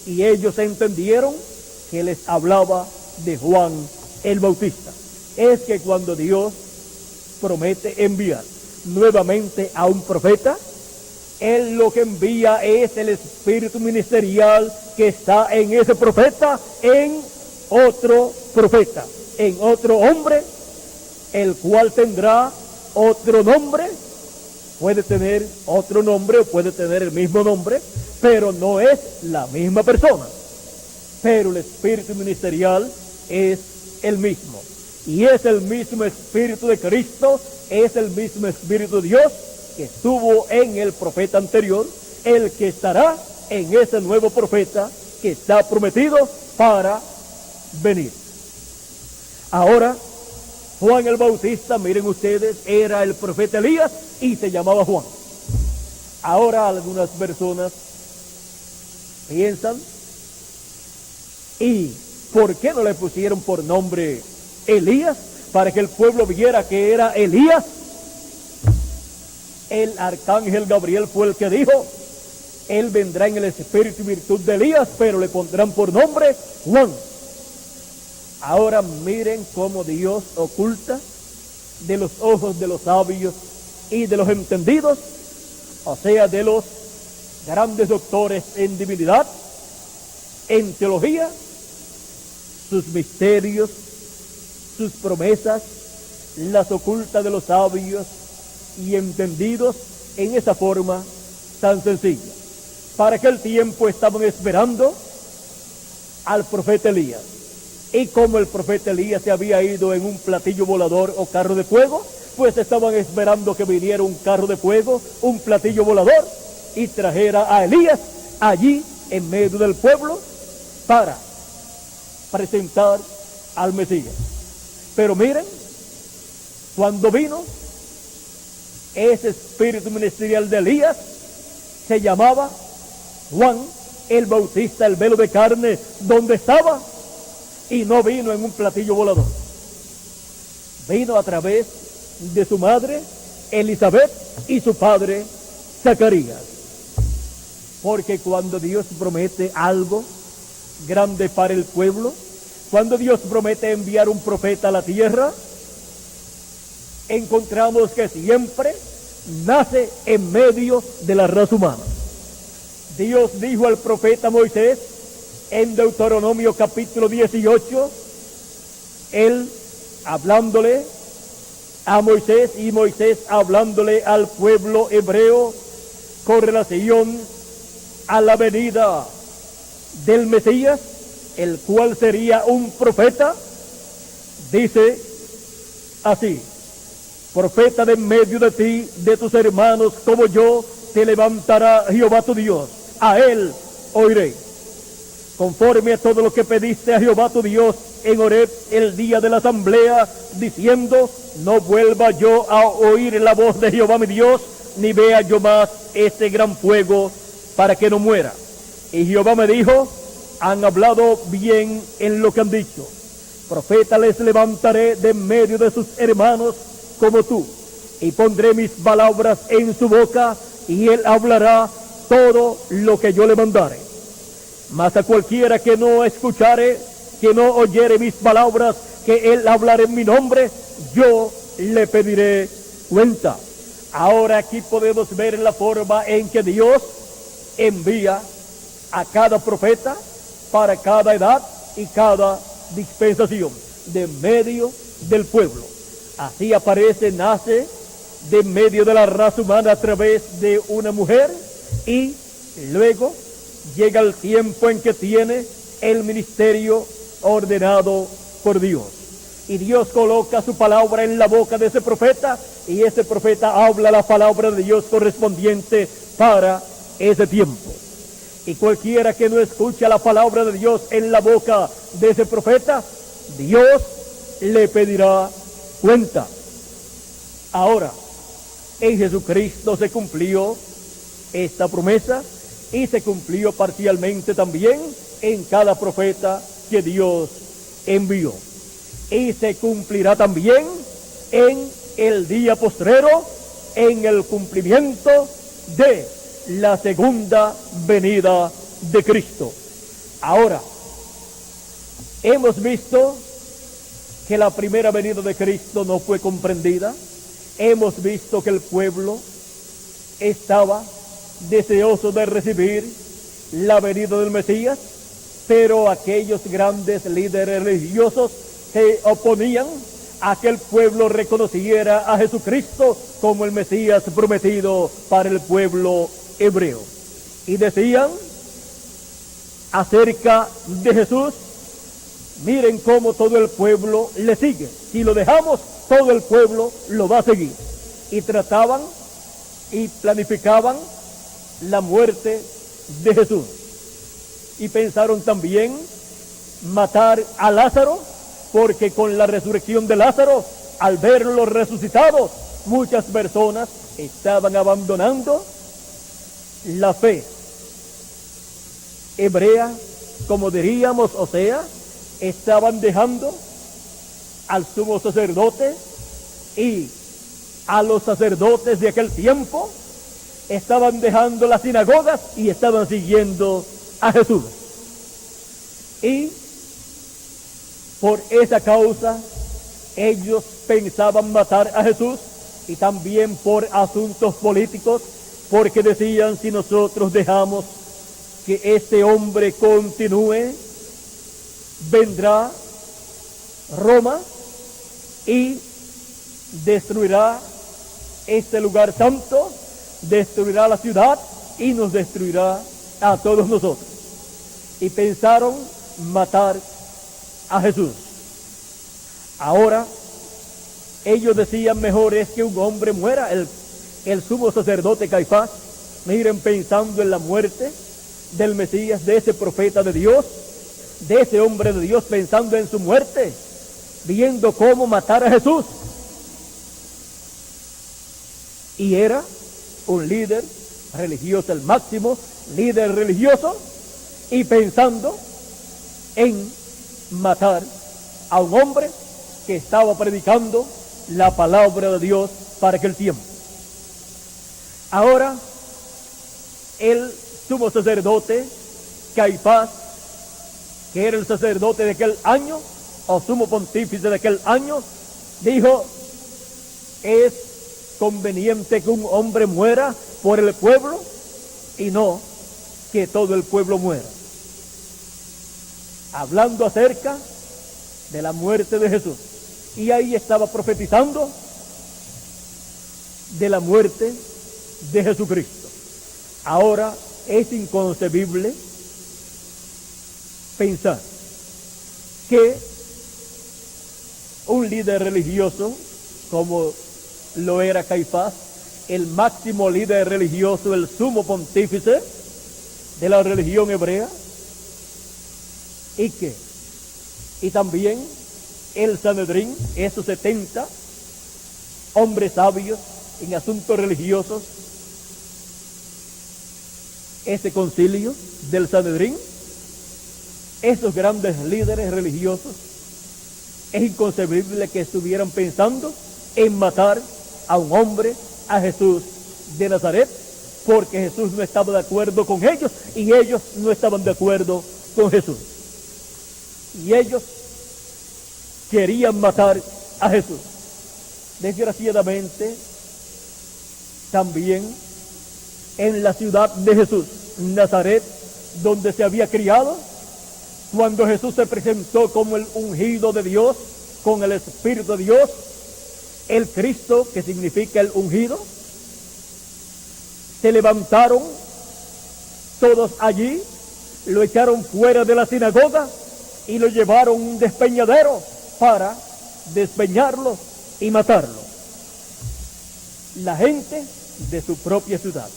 Y ellos entendieron que les hablaba de Juan el Bautista. Es que cuando Dios promete enviar nuevamente a un profeta, Él lo que envía es el espíritu ministerial que está en ese profeta, en otro profeta, en otro hombre, el cual tendrá otro nombre. Puede tener otro nombre o puede tener el mismo nombre, pero no es la misma persona. Pero el espíritu ministerial es el mismo. Y es el mismo espíritu de Cristo, es el mismo espíritu de Dios que estuvo en el profeta anterior, el que estará en ese nuevo profeta que está prometido para venir. Ahora, Juan el Bautista, miren ustedes, era el profeta Elías y se llamaba Juan. Ahora algunas personas piensan, ¿y por qué no le pusieron por nombre Elías? Para que el pueblo viera que era Elías. El arcángel Gabriel fue el que dijo, él vendrá en el espíritu y virtud de Elías, pero le pondrán por nombre Juan. Ahora miren cómo Dios oculta de los ojos de los sabios y de los entendidos, o sea, de los grandes doctores en divinidad, en teología, sus misterios, sus promesas, las oculta de los sabios y entendidos en esa forma tan sencilla. Para aquel tiempo estaban esperando al profeta Elías. Y como el profeta Elías se había ido en un platillo volador o carro de fuego, pues estaban esperando que viniera un carro de fuego, un platillo volador, y trajera a Elías allí en medio del pueblo para presentar al Mesías. Pero miren, cuando vino ese espíritu ministerial de Elías, se llamaba Juan el Bautista, el velo de carne, donde estaba, y no vino en un platillo volador. Vino a través de su madre Elizabeth y su padre Zacarías. Porque cuando Dios promete algo grande para el pueblo, cuando Dios promete enviar un profeta a la tierra, encontramos que siempre nace en medio de la raza humana. Dios dijo al profeta Moisés en Deuteronomio capítulo 18, él hablándole a Moisés y Moisés hablándole al pueblo hebreo con relación a la venida del Mesías, el cual sería un profeta, dice así: profeta de en medio de ti, de tus hermanos como yo, te levantará Jehová tu Dios, a él oiré. Conforme a todo lo que pediste a Jehová tu Dios en Horeb el día de la asamblea, diciendo, no vuelva yo a oír la voz de Jehová mi Dios, ni vea yo más este gran fuego, para que no muera. Y Jehová me dijo, han hablado bien en lo que han dicho. Profeta les levantaré de en medio de sus hermanos como tú, y pondré mis palabras en su boca, y él hablará todo lo que yo le mandare. Mas a cualquiera que no escuchare, que no oyere mis palabras, que él hablará en mi nombre, yo le pediré cuenta. Ahora aquí podemos ver la forma en que Dios envía a cada profeta para cada edad y cada dispensación de medio del pueblo. Así aparece, nace de medio de la raza humana a través de una mujer y luego llega el tiempo en que tiene el ministerio ordenado por Dios. Y Dios coloca su palabra en la boca de ese profeta y ese profeta habla la palabra de Dios correspondiente para ese tiempo. Y cualquiera que no escucha la palabra de Dios en la boca de ese profeta, Dios le pedirá cuenta. Ahora, en Jesucristo se cumplió esta promesa y se cumplió parcialmente también en cada profeta que Dios envió. Y se cumplirá también en el día postrero, en el cumplimiento de la segunda venida de Cristo. Ahora, hemos visto que la primera venida de Cristo no fue comprendida. Hemos visto que el pueblo estaba deseoso de recibir la venida del Mesías, pero aquellos grandes líderes religiosos se oponían a que el pueblo reconociera a Jesucristo como el Mesías prometido para el pueblo hebreo. Y decían acerca de Jesús: miren cómo todo el pueblo le sigue. Si lo dejamos, todo el pueblo lo va a seguir. Y trataban y planificaban la muerte de Jesús. Y pensaron también matar a Lázaro, porque con la resurrección de Lázaro, al verlo resucitado, muchas personas estaban abandonando la fe hebrea, como diríamos, o sea, estaban dejando al sumo sacerdote y a los sacerdotes de aquel tiempo, estaban dejando las sinagogas y estaban siguiendo a Jesús. Y por esa causa ellos pensaban matar a Jesús, y también por asuntos políticos, porque decían: si nosotros dejamos que este hombre continúe, vendrá Roma y destruirá este lugar santo, destruirá la ciudad y nos destruirá a todos nosotros. Y pensaron matar a Jesús. Ahora ellos decían: mejor es que un hombre muera. El sumo sacerdote Caifás, miren, pensando en la muerte del Mesías, de ese profeta de Dios, de ese hombre de Dios, pensando en su muerte, viendo cómo matar a Jesús. Y era un líder religioso, el máximo líder religioso, y pensando en matar a un hombre que estaba predicando la palabra de Dios para aquel tiempo. Ahora, el sumo sacerdote Caifás, que era el sacerdote de aquel año, o sumo pontífice de aquel año, dijo: es conveniente que un hombre muera por el pueblo y no que todo el pueblo muera. Hablando acerca de la muerte de Jesús. Y ahí estaba profetizando de la muerte de Jesucristo. Ahora es inconcebible pensar que un líder religioso como lo era Caifás, el máximo líder religioso, el sumo pontífice de la religión hebrea, y también el Sanedrín, esos 70 hombres sabios en asuntos religiosos, ese concilio del Sanedrín, esos grandes líderes religiosos, es inconcebible que estuvieran pensando en matar a un hombre, a Jesús de Nazaret, porque Jesús no estaba de acuerdo con ellos y ellos no estaban de acuerdo con Jesús. Y ellos querían matar a Jesús. Desgraciadamente, también en la ciudad de Jesús, Nazaret, donde se había criado, cuando Jesús se presentó como el ungido de Dios, con el Espíritu de Dios, el Cristo, que significa el ungido, se levantaron todos allí, lo echaron fuera de la sinagoga y lo llevaron a un despeñadero para despeñarlo y matarlo. La gente de su propia ciudad.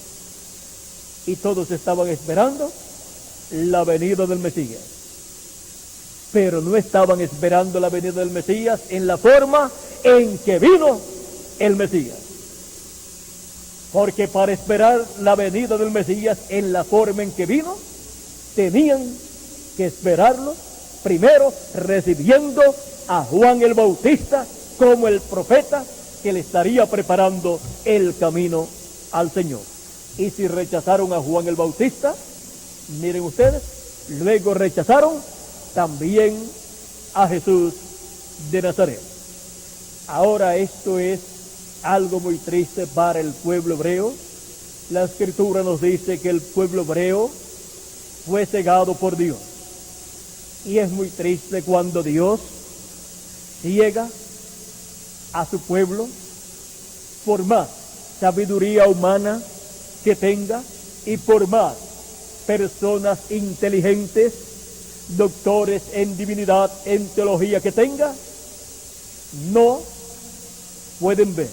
Y todos estaban esperando la venida del Mesías. Pero no estaban esperando la venida del Mesías en la forma en que vino el Mesías. Porque para esperar la venida del Mesías en la forma en que vino, tenían que esperarlo primero recibiendo a Juan el Bautista como el profeta que le estaría preparando el camino al Señor. Y si rechazaron a Juan el Bautista, miren ustedes, luego rechazaron también a Jesús de Nazaret. Ahora esto es algo muy triste para el pueblo hebreo. La Escritura nos dice que el pueblo hebreo fue cegado por Dios. Y es muy triste cuando Dios ciega a su pueblo, por más sabiduría humana que tenga y por más personas inteligentes, doctores en divinidad, en teología que tenga, no pueden ver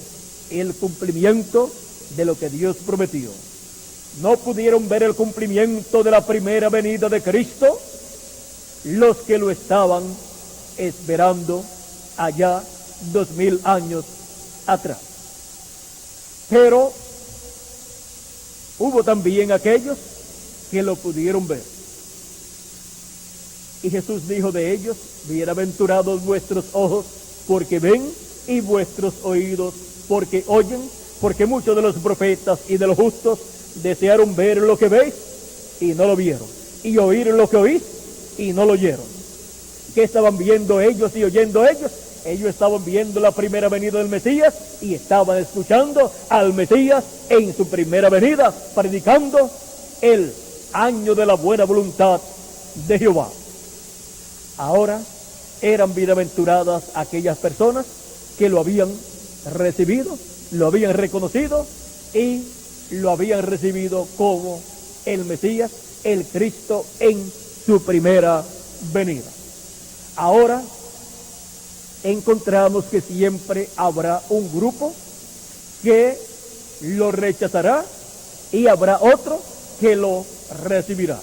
el cumplimiento de lo que Dios prometió. No pudieron ver el cumplimiento de la primera venida de Cristo los que lo estaban esperando allá 2000 años atrás. Pero hubo también aquellos que lo pudieron ver. Y Jesús dijo de ellos: bienaventurados vuestros ojos porque ven y vuestros oídos porque oyen, porque muchos de los profetas y de los justos desearon ver lo que veis y no lo vieron, y oír lo que oís y no lo oyeron. ¿Qué estaban viendo ellos y oyendo ellos? Ellos estaban viendo la primera venida del Mesías y estaban escuchando al Mesías en su primera venida, predicando el año de la buena voluntad de Jehová. Ahora eran bienaventuradas aquellas personas que lo habían recibido, lo habían reconocido y lo habían recibido como el Mesías, el Cristo en su primera venida. Ahora encontramos que siempre habrá un grupo que lo rechazará y habrá otro que lo recibirá.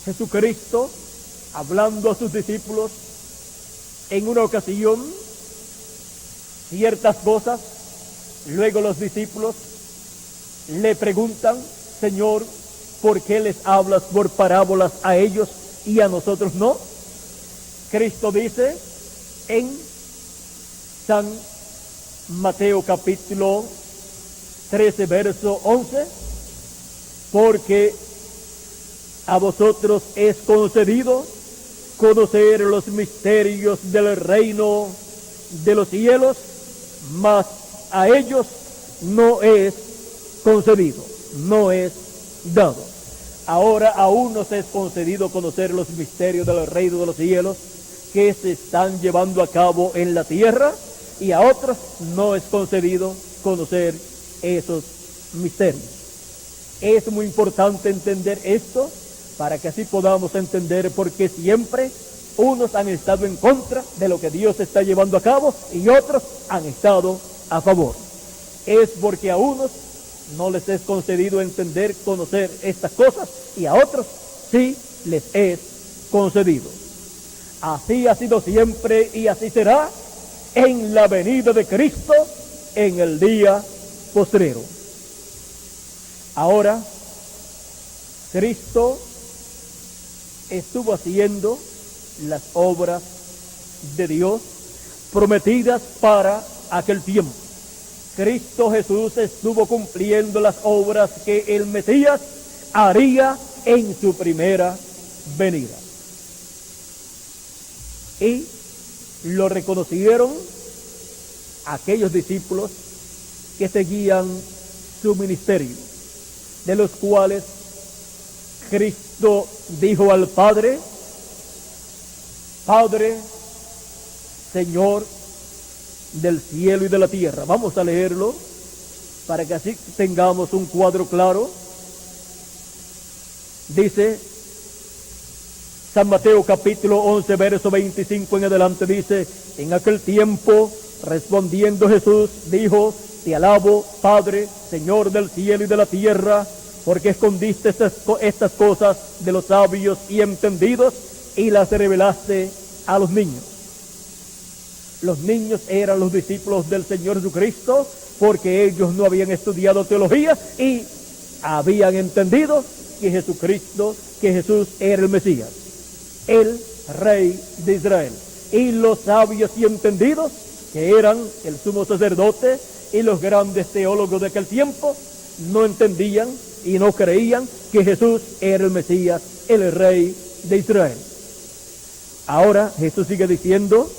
Jesucristo, hablando a sus discípulos en una ocasión ciertas cosas, luego los discípulos le preguntan: Señor, ¿por qué les hablas por parábolas a ellos y a nosotros no? Cristo dice en San Mateo capítulo 13 verso 11: porque a vosotros es concedido conocer los misterios del reino de los cielos, mas a ellos no es concedido, no es dado. Ahora a unos es concedido conocer los misterios del reino de los cielos que se están llevando a cabo en la tierra, y a otros no es concedido conocer esos misterios. Es muy importante entender esto para que así podamos entender por qué siempre unos han estado en contra de lo que Dios está llevando a cabo y otros han estado a favor. Es porque a unos no les es concedido entender, conocer estas cosas, y a otros sí les es concedido. Así ha sido siempre y así será en la venida de Cristo en el día postrero. Ahora, Cristo estuvo haciendo las obras de Dios prometidas para aquel tiempo. Cristo Jesús estuvo cumpliendo las obras que el Mesías haría en su primera venida. Y lo reconocieron aquellos discípulos que seguían su ministerio, de los cuales Cristo dijo al Padre: Padre, Señor del cielo y de la tierra. Vamos a leerlo para que así tengamos un cuadro claro. Dice San Mateo capítulo 11, verso 25 en adelante, dice: en aquel tiempo, respondiendo Jesús, dijo: te alabo, Padre, Señor del cielo y de la tierra, porque escondiste estas cosas de los sabios y entendidos y las revelaste a los niños. Los niños eran los discípulos del Señor Jesucristo, porque ellos no habían estudiado teología y habían entendido que Jesús era el Mesías, el Rey de Israel. Y los sabios y entendidos, que eran el sumo sacerdote y los grandes teólogos de aquel tiempo, no entendían y no creían que Jesús era el Mesías, el Rey de Israel. Ahora Jesús sigue diciendo: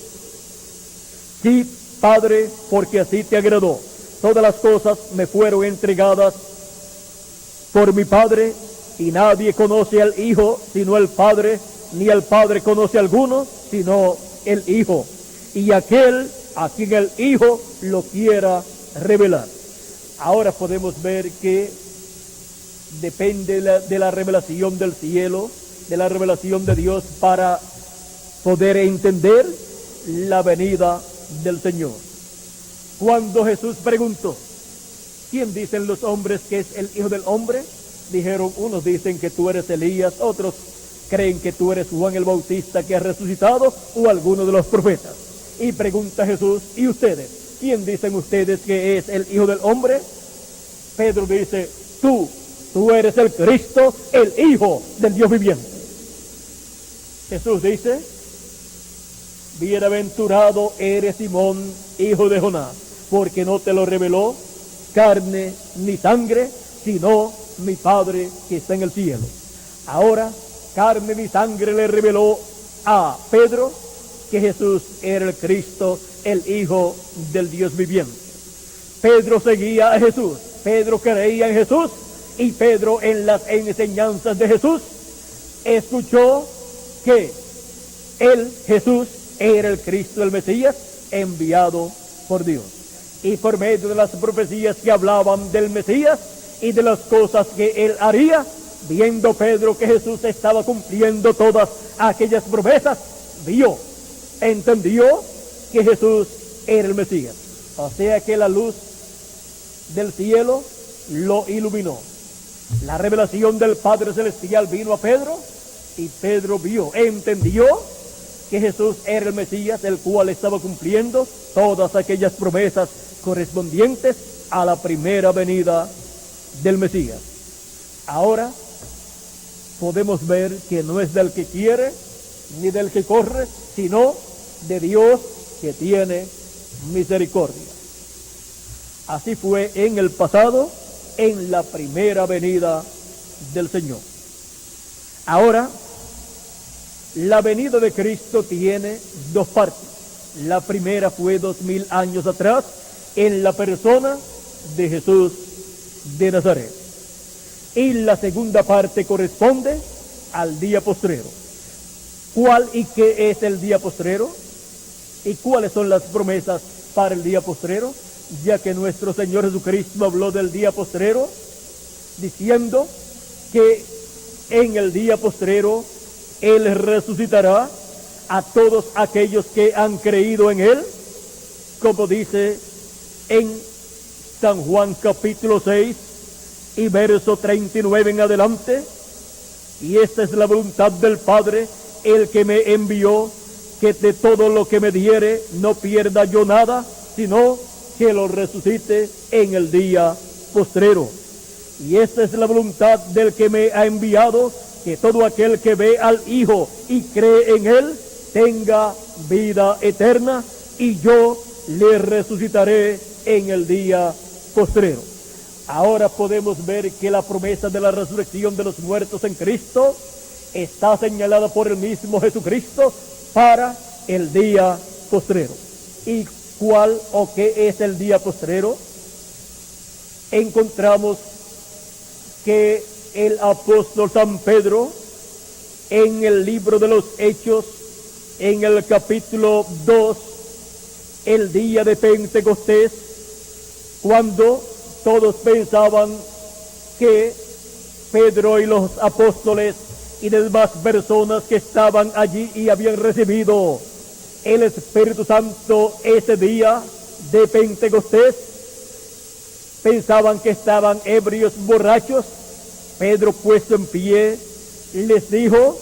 sí, Padre, porque así te agradó. Todas las cosas me fueron entregadas por mi Padre, y nadie conoce al Hijo sino el Padre, ni el Padre conoce a alguno sino el Hijo, y aquel a quien el Hijo lo quiera revelar. Ahora podemos ver que depende de la revelación del cielo, de la revelación de Dios, para poder entender la venida del Señor. Cuando Jesús preguntó: ¿quién dicen los hombres que es el Hijo del Hombre? Dijeron: unos dicen que tú eres Elías, otros creen que tú eres Juan el Bautista que ha resucitado, o alguno de los profetas. Y pregunta Jesús: ¿y ustedes? ¿Quién dicen ustedes que es el Hijo del Hombre? Pedro dice: tú eres el Cristo, el Hijo del Dios viviente. Jesús dice: bienaventurado eres Simón, hijo de Jonás, porque no te lo reveló carne ni sangre, sino mi Padre que está en el cielo. Ahora, carne ni sangre le reveló a Pedro que Jesús era el Cristo, el Hijo del Dios viviente. Pedro seguía a Jesús, Pedro creía en Jesús, y Pedro, en las enseñanzas de Jesús, escuchó que Jesús era el Cristo, el Mesías, enviado por Dios. Y por medio de las profecías que hablaban del Mesías y de las cosas que él haría, viendo Pedro que Jesús estaba cumpliendo todas aquellas promesas, entendió que Jesús era el Mesías. O sea que la luz del cielo lo iluminó. La revelación del Padre Celestial vino a Pedro, y Pedro entendió que Jesús era el Mesías, el cual estaba cumpliendo todas aquellas promesas correspondientes a la primera venida del Mesías. Ahora podemos ver que no es del que quiere ni del que corre, sino de Dios que tiene misericordia. Así fue en el pasado, en la primera venida del Señor. Ahora, la venida de Cristo tiene dos partes. La primera fue 2000 años atrás, en la persona de Jesús de Nazaret. Y la segunda parte corresponde al día postrero. ¿Cuál y qué es el día postrero? ¿Y cuáles son las promesas para el día postrero? Ya que nuestro Señor Jesucristo habló del día postrero, diciendo que en el día postrero Él resucitará a todos aquellos que han creído en Él, como dice en San Juan capítulo 6 y verso 39 en adelante. Y esta es la voluntad del Padre, el que me envió, que de todo lo que me diere no pierda yo nada, sino que lo resucite en el día postrero. Y esta es la voluntad del que me ha enviado, que todo aquel que ve al Hijo y cree en Él tenga vida eterna, y yo le resucitaré en el día postrero. Ahora podemos ver que la promesa de la resurrección de los muertos en Cristo está señalada por el mismo Jesucristo para el día postrero. ¿Y cuál o qué es el día postrero? Encontramos que el apóstol San Pedro en el libro de los Hechos, en el capítulo 2, el día de Pentecostés, cuando todos pensaban que Pedro y los apóstoles y demás personas que estaban allí y habían recibido el Espíritu Santo ese día de Pentecostés, pensaban que estaban ebrios, borrachos. Pedro, puesto en pie, les dijo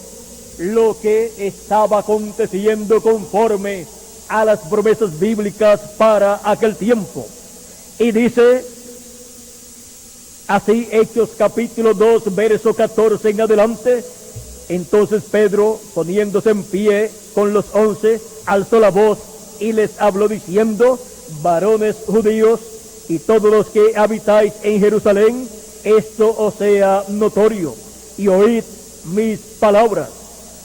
lo que estaba aconteciendo conforme a las promesas bíblicas para aquel tiempo. Y dice así, Hechos capítulo 2, verso 14 en adelante: entonces Pedro, poniéndose en pie con los 11, alzó la voz y les habló diciendo: varones judíos y todos los que habitáis en Jerusalén, esto os sea notorio, y oíd mis palabras,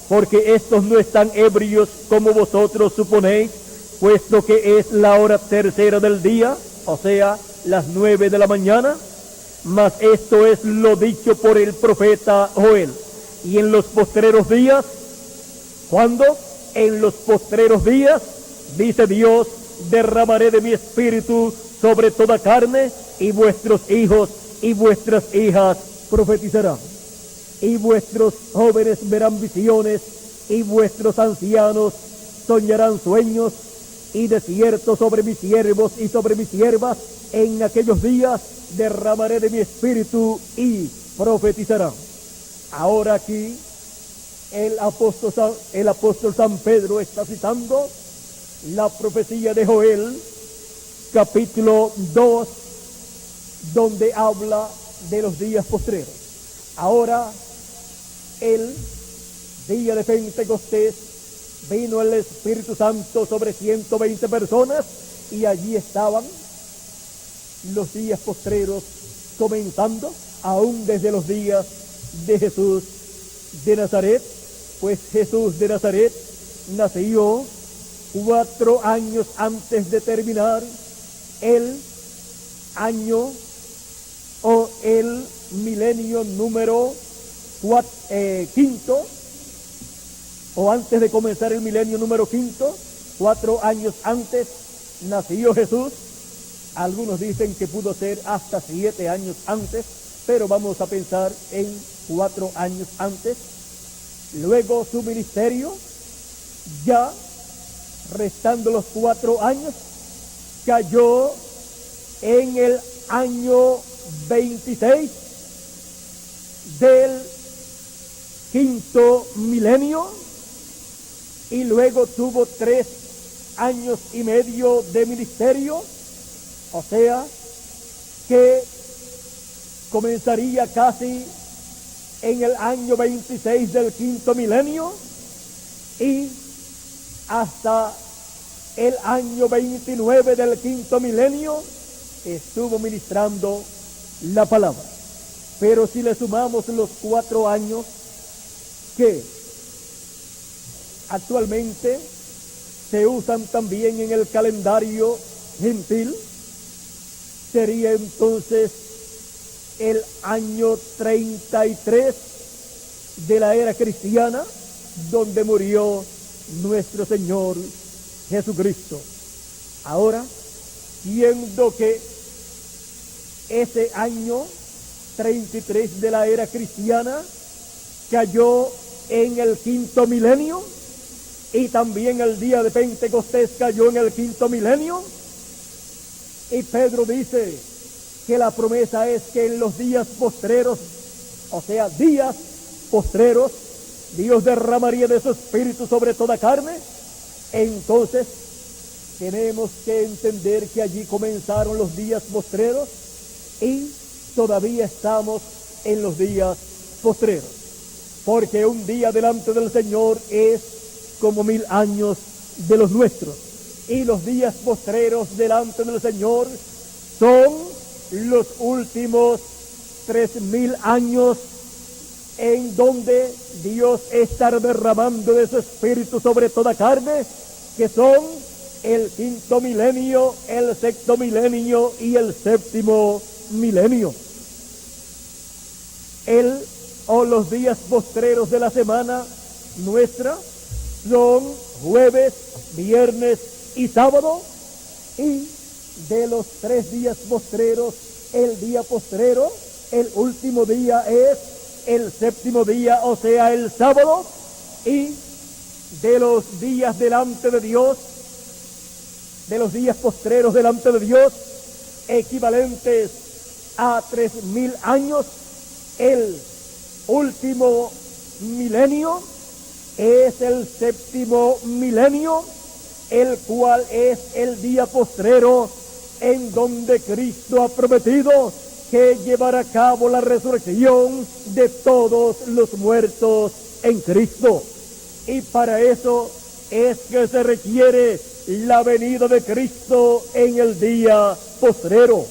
porque estos no están ebrios como vosotros suponéis, puesto que es la hora tercera del día, o sea, las 9 de la mañana, mas esto es lo dicho por el profeta Joel. Y en los postreros días, ¿cuándo? En los postreros días, dice Dios, derramaré de mi espíritu sobre toda carne, y vuestros hijos y vuestras hijas profetizarán, y vuestros jóvenes verán visiones, y vuestros ancianos soñarán sueños, y de cierto sobre mis siervos y sobre mis siervas en aquellos días derramaré de mi espíritu y profetizarán. Ahora aquí el apóstol San Pedro está citando la profecía de Joel, capítulo 2, donde habla de los días postreros. Ahora, el día de Pentecostés, vino el Espíritu Santo sobre 120 personas, y allí estaban los días postreros comenzando, aún desde los días de Jesús de Nazaret, pues Jesús de Nazaret nació 4 años antes de terminar el año o el milenio número quinto, o antes de comenzar el milenio número quinto, 4 años antes nació Jesús. Algunos dicen que pudo ser hasta 7 años antes, pero vamos a pensar en 4 años antes. Luego su ministerio, ya restando los 4 años, cayó en el año 26 del quinto milenio, y luego tuvo 3 años y medio de ministerio, o sea que comenzaría casi en el año 26 del quinto milenio, y hasta el año 29 del quinto milenio estuvo ministrando la palabra. Pero si le sumamos los 4 años que actualmente se usan también en el calendario gentil, sería entonces el año 33 de la era cristiana, donde murió nuestro Señor Jesucristo. Ahora, siendo que ese año 33 de la era cristiana cayó en el quinto milenio, y también el día de Pentecostés cayó en el quinto milenio, y Pedro dice que la promesa es que en los días postreros, o sea, días postreros, Dios derramaría de su espíritu sobre toda carne. Entonces tenemos que entender que allí comenzaron los días postreros, y todavía estamos en los días postreros, porque un día delante del Señor es como 1000 años de los nuestros, y los días postreros delante del Señor son los últimos 3000 años, en donde Dios estará derramando de su espíritu sobre toda carne, que son el quinto milenio, el sexto milenio y el séptimo milenio. los días postreros de la semana nuestra son jueves, viernes y sábado, y de los 3 días postreros, el día postrero, el último día es el séptimo día, o sea, el sábado, y de los días delante de Dios, de los días postreros delante de Dios, equivalentes a 3000 años, el último milenio es el séptimo milenio, el cual es el día postrero en donde Cristo ha prometido que llevará a cabo la resurrección de todos los muertos en Cristo. Y para eso es que se requiere la venida de Cristo en el día postrero,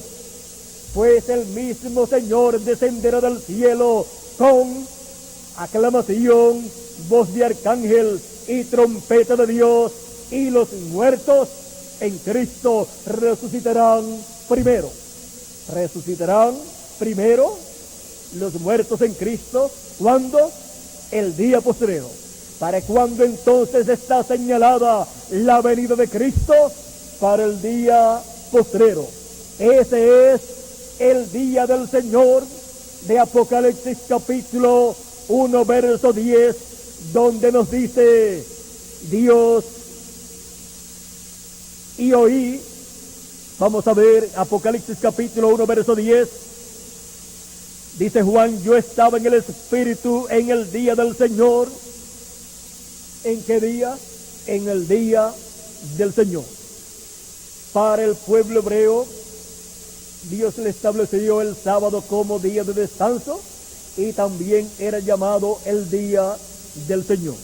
pues el mismo Señor descenderá del cielo con aclamación, voz de arcángel y trompeta de Dios, y los muertos en Cristo resucitarán primero. Resucitarán primero los muertos en Cristo, ¿cuándo? El día postrero. ¿Para cuándo entonces está señalada la venida de Cristo? Para el día postrero. Ese es el día del Señor de Apocalipsis capítulo 1 verso 10, donde nos dice Dios: y oí. Vamos a ver Apocalipsis capítulo 1 verso 10. Dice Juan: yo estaba en el Espíritu en el día del Señor. ¿En qué día? En el día del Señor. Para el pueblo hebreo, Dios le estableció el sábado como día de descanso, y también era llamado el día del Señor.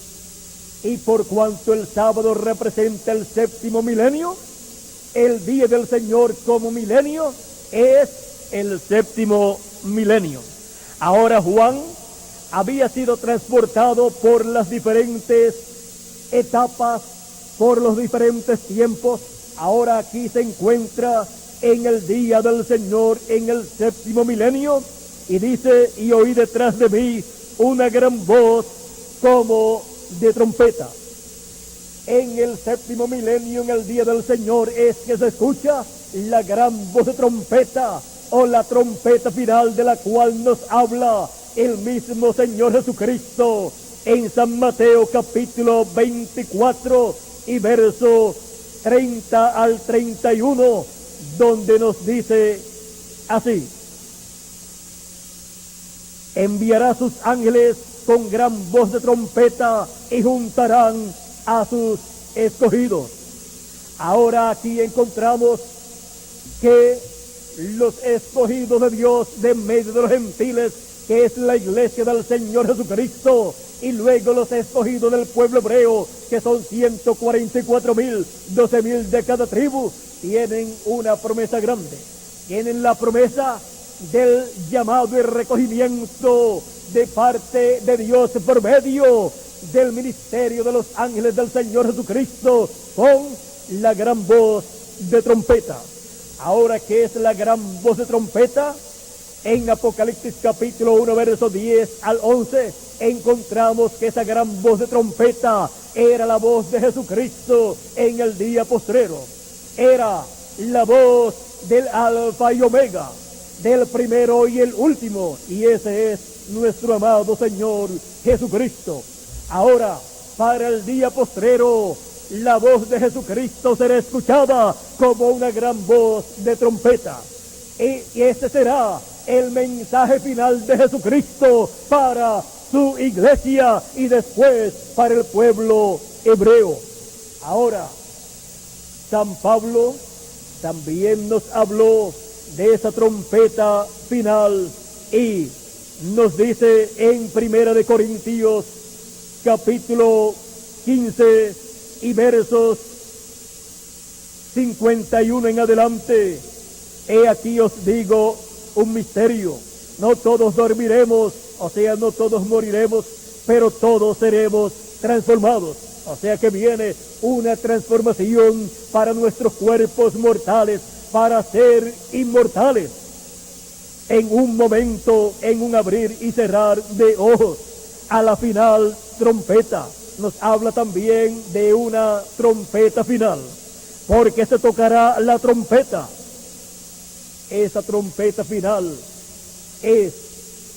Y por cuanto el sábado representa el séptimo milenio, el día del Señor como milenio es el séptimo milenio. Ahora Juan había sido transportado por las diferentes etapas, por los diferentes tiempos. Ahora aquí se encuentra en el día del Señor, en el séptimo milenio, y dice: y oí detrás de mí una gran voz como de trompeta. En el séptimo milenio, en el día del Señor, es que se escucha la gran voz de trompeta, o la trompeta final, de la cual nos habla el mismo Señor Jesucristo en San Mateo capítulo 24 y verso 30 al 31, donde nos dice así: enviará sus ángeles con gran voz de trompeta y juntarán a sus escogidos. Ahora aquí encontramos que los escogidos de Dios de medio de los gentiles, que es la iglesia del Señor Jesucristo, y luego los escogidos del pueblo hebreo, que son 144,000, 12,000 de cada tribu, tienen una promesa grande. Tienen la promesa del llamado y recogimiento de parte de Dios por medio del ministerio de los ángeles del Señor Jesucristo, con la gran voz de trompeta. Ahora, ¿qué es la gran voz de trompeta? En Apocalipsis capítulo 1 verso 10 al 11 encontramos que esa gran voz de trompeta era la voz de Jesucristo en el día postrero. Era la voz del Alfa y Omega, del primero y el último, y ese es nuestro amado Señor Jesucristo. Ahora, para el día postrero, la voz de Jesucristo será escuchada como una gran voz de trompeta, y este será el mensaje final de Jesucristo para su iglesia y después para el pueblo hebreo. Ahora, San Pablo también nos habló de esa trompeta final y nos dice en 1 Corintios capítulo 15 y versos 51 en adelante: he aquí os digo un misterio, no todos dormiremos, o sea, no todos moriremos, pero todos seremos transformados. O sea que viene una transformación para nuestros cuerpos mortales, para ser inmortales. en un momento, en un abrir y cerrar de ojos. A la final trompeta. Nos habla también de una trompeta final, porque se tocará la trompeta. Esa trompeta final es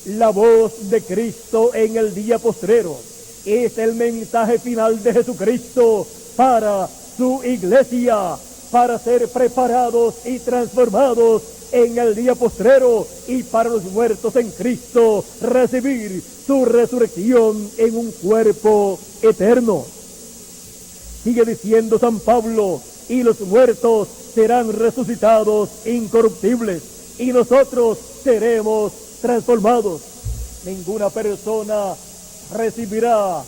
la voz de Cristo en el día postrero. Es el mensaje final de Jesucristo para su iglesia, para ser preparados y transformados en el día postrero, y para los muertos en Cristo recibir su resurrección en un cuerpo eterno. Sigue diciendo San Pablo, y los muertos serán resucitados incorruptibles, y nosotros seremos transformados. Ninguna persona recibirá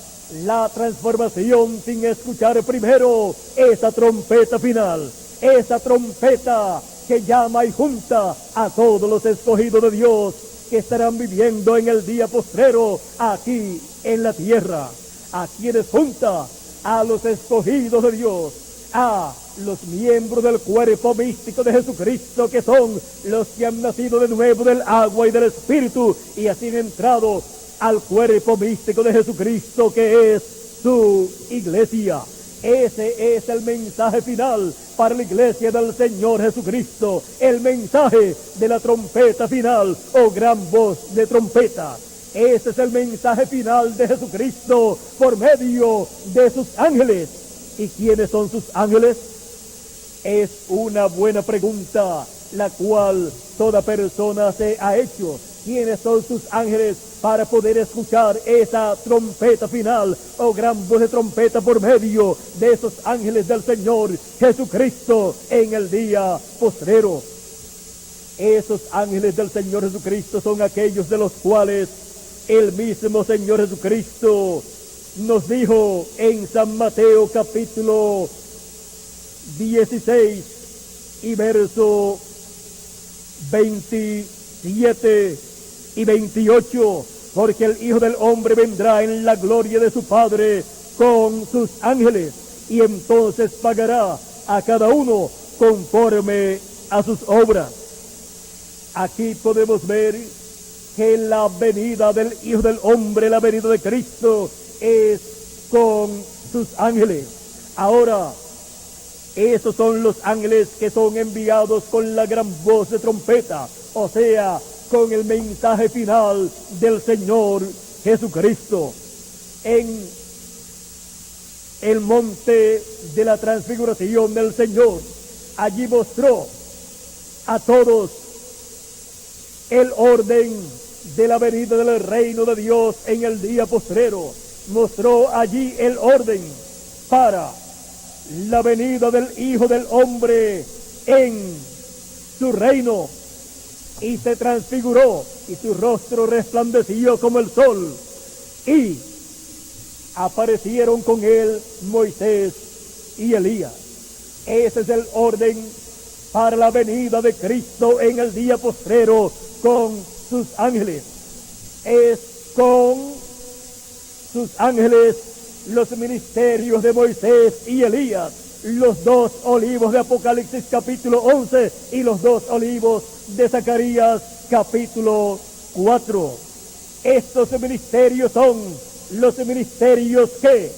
la transformación sin escuchar primero esa trompeta final, esa trompeta que llama y junta a todos los escogidos de Dios que estarán viviendo en el día postrero aquí en la tierra, a quienes junta a los escogidos de Dios, a los miembros del cuerpo místico de Jesucristo, que son los que han nacido de nuevo del agua y del Espíritu, y así han entrado al cuerpo místico de Jesucristo, que es su iglesia. Ese es el mensaje final para la iglesia del Señor Jesucristo, el mensaje de la trompeta final o gran voz de trompeta. Ese es el mensaje final de Jesucristo por medio de sus ángeles. ¿Y quiénes son sus ángeles? Es una buena pregunta, la cual toda persona se ha hecho. ¿Quiénes son sus ángeles para poder escuchar esa trompeta final o gran voz de trompeta por medio de esos ángeles del Señor Jesucristo en el día postrero? Esos ángeles del Señor Jesucristo son aquellos de los cuales el mismo Señor Jesucristo nos dijo en San Mateo capítulo 16 y verso 27 y 28, porque el Hijo del Hombre vendrá en la gloria de su Padre con sus ángeles, y entonces pagará a cada uno conforme a sus obras. Aquí podemos ver que la venida del Hijo del Hombre, la venida de Cristo, es con sus ángeles. Ahora, esos son los ángeles que son enviados con la gran voz de trompeta, o sea, con el mensaje final del Señor Jesucristo. En el monte de la transfiguración del Señor, allí mostró a todos el orden de la venida del reino de Dios en el día postrero. Mostró allí el orden para la venida del Hijo del Hombre en su reino, y se transfiguró, y su rostro resplandeció como el sol, y aparecieron con él Moisés y Elías. Ese es el orden para la venida de Cristo en el día postrero con sus ángeles. Es con sus ángeles los ministerios de Moisés y Elías, los dos olivos de Apocalipsis capítulo 11 y los dos olivos de Zacarías capítulo 4. Estos ministerios son los ministerios que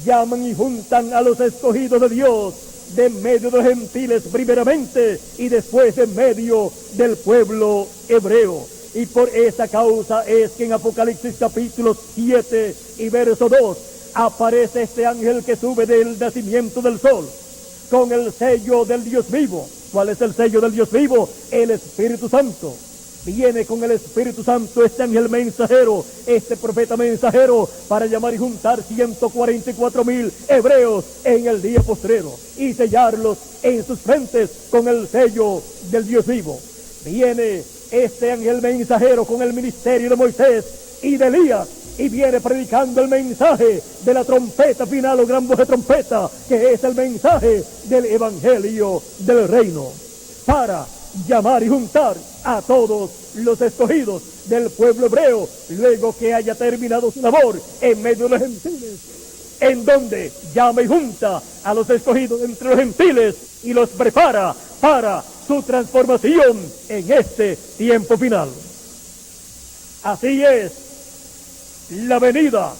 llaman y juntan a los escogidos de Dios de medio de los gentiles primeramente y después en medio del pueblo hebreo. Y por esa causa es que en Apocalipsis capítulo 7 y verso 2 aparece este ángel que sube del nacimiento del sol con el sello del Dios vivo. ¿Cuál es el sello del Dios vivo? El Espíritu Santo. Viene con el Espíritu Santo este ángel mensajero, este profeta mensajero, para llamar y juntar 144,000 hebreos en el día postrero y sellarlos en sus frentes con el sello del Dios vivo. Viene este ángel mensajero con el ministerio de Moisés y de Elías, y viene predicando el mensaje de la trompeta final o gran voz de trompeta, que es el mensaje del evangelio del reino, para llamar y juntar a todos los escogidos del pueblo hebreo, luego que haya terminado su labor en medio de los gentiles, en donde llama y junta a los escogidos entre los gentiles y los prepara para su transformación en este tiempo final. Así es la venida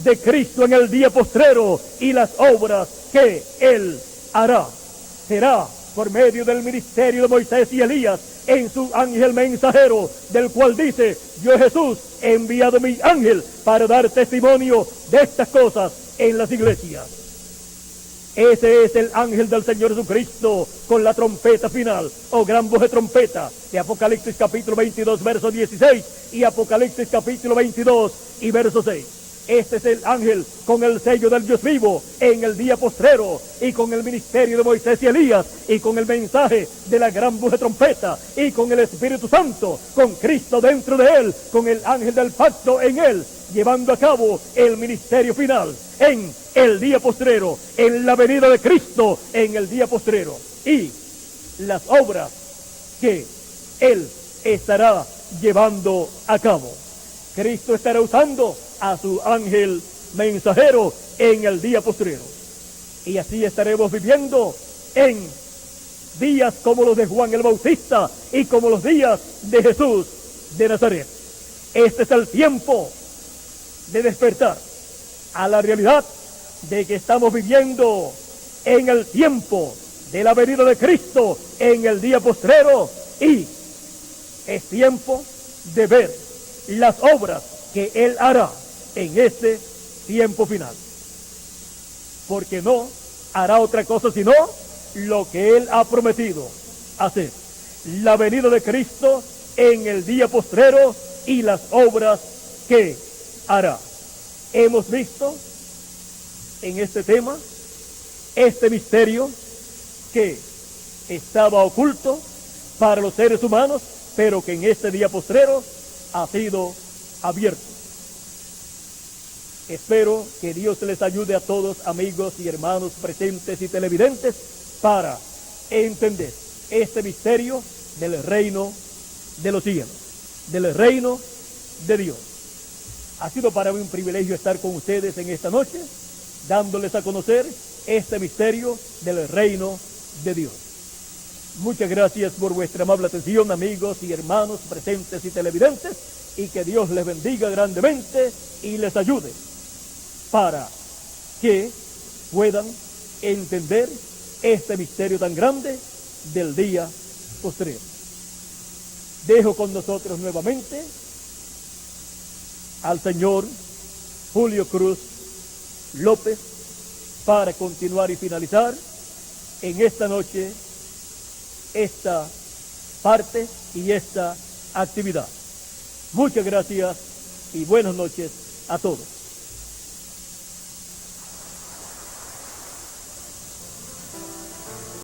de Cristo en el día postrero y las obras que Él hará. Será por medio del ministerio de Moisés y Elías en su ángel mensajero, del cual dice: yo Jesús he enviado mi ángel para dar testimonio de estas cosas en las iglesias. Ese es el ángel del Señor Jesucristo con la trompeta final, o gran voz de trompeta, de Apocalipsis capítulo 22, verso 16, y Apocalipsis capítulo 22 y verso 6. Este es el ángel con el sello del Dios vivo en el día postrero, y con el ministerio de Moisés y Elías, y con el mensaje de la gran voz de trompeta, y con el Espíritu Santo, con Cristo dentro de él, con el ángel del pacto en él, llevando a cabo el ministerio final en el día postrero, en la venida de Cristo en el día postrero, y las obras que Él estará llevando a cabo. Cristo estará usando a su ángel mensajero en el día postrero, y así estaremos viviendo en días como los de Juan el Bautista y como los días de Jesús de Nazaret. Este es el tiempo de despertar a la realidad de que estamos viviendo en el tiempo de la venida de Cristo en el día postrero, y es tiempo de ver las obras que Él hará en este tiempo final, porque no hará otra cosa sino lo que Él ha prometido hacer: la venida de Cristo en el día postrero y las obras que hará. Hemos visto en este tema este misterio que estaba oculto para los seres humanos, pero que en este día postrero ha sido abierto. Espero que Dios les ayude a todos, amigos y hermanos presentes y televidentes, para entender este misterio del reino de los cielos, del reino de Dios. Ha sido para mí un privilegio estar con ustedes en esta noche, dándoles a conocer este misterio del reino de Dios. Muchas gracias por vuestra amable atención, amigos y hermanos presentes y televidentes, y que Dios les bendiga grandemente y les ayude para que puedan entender este misterio tan grande del día postrero. Dejo con nosotros nuevamente al señor Julio Cruz López para continuar y finalizar en esta noche esta parte y esta actividad. Muchas gracias y buenas noches a todos.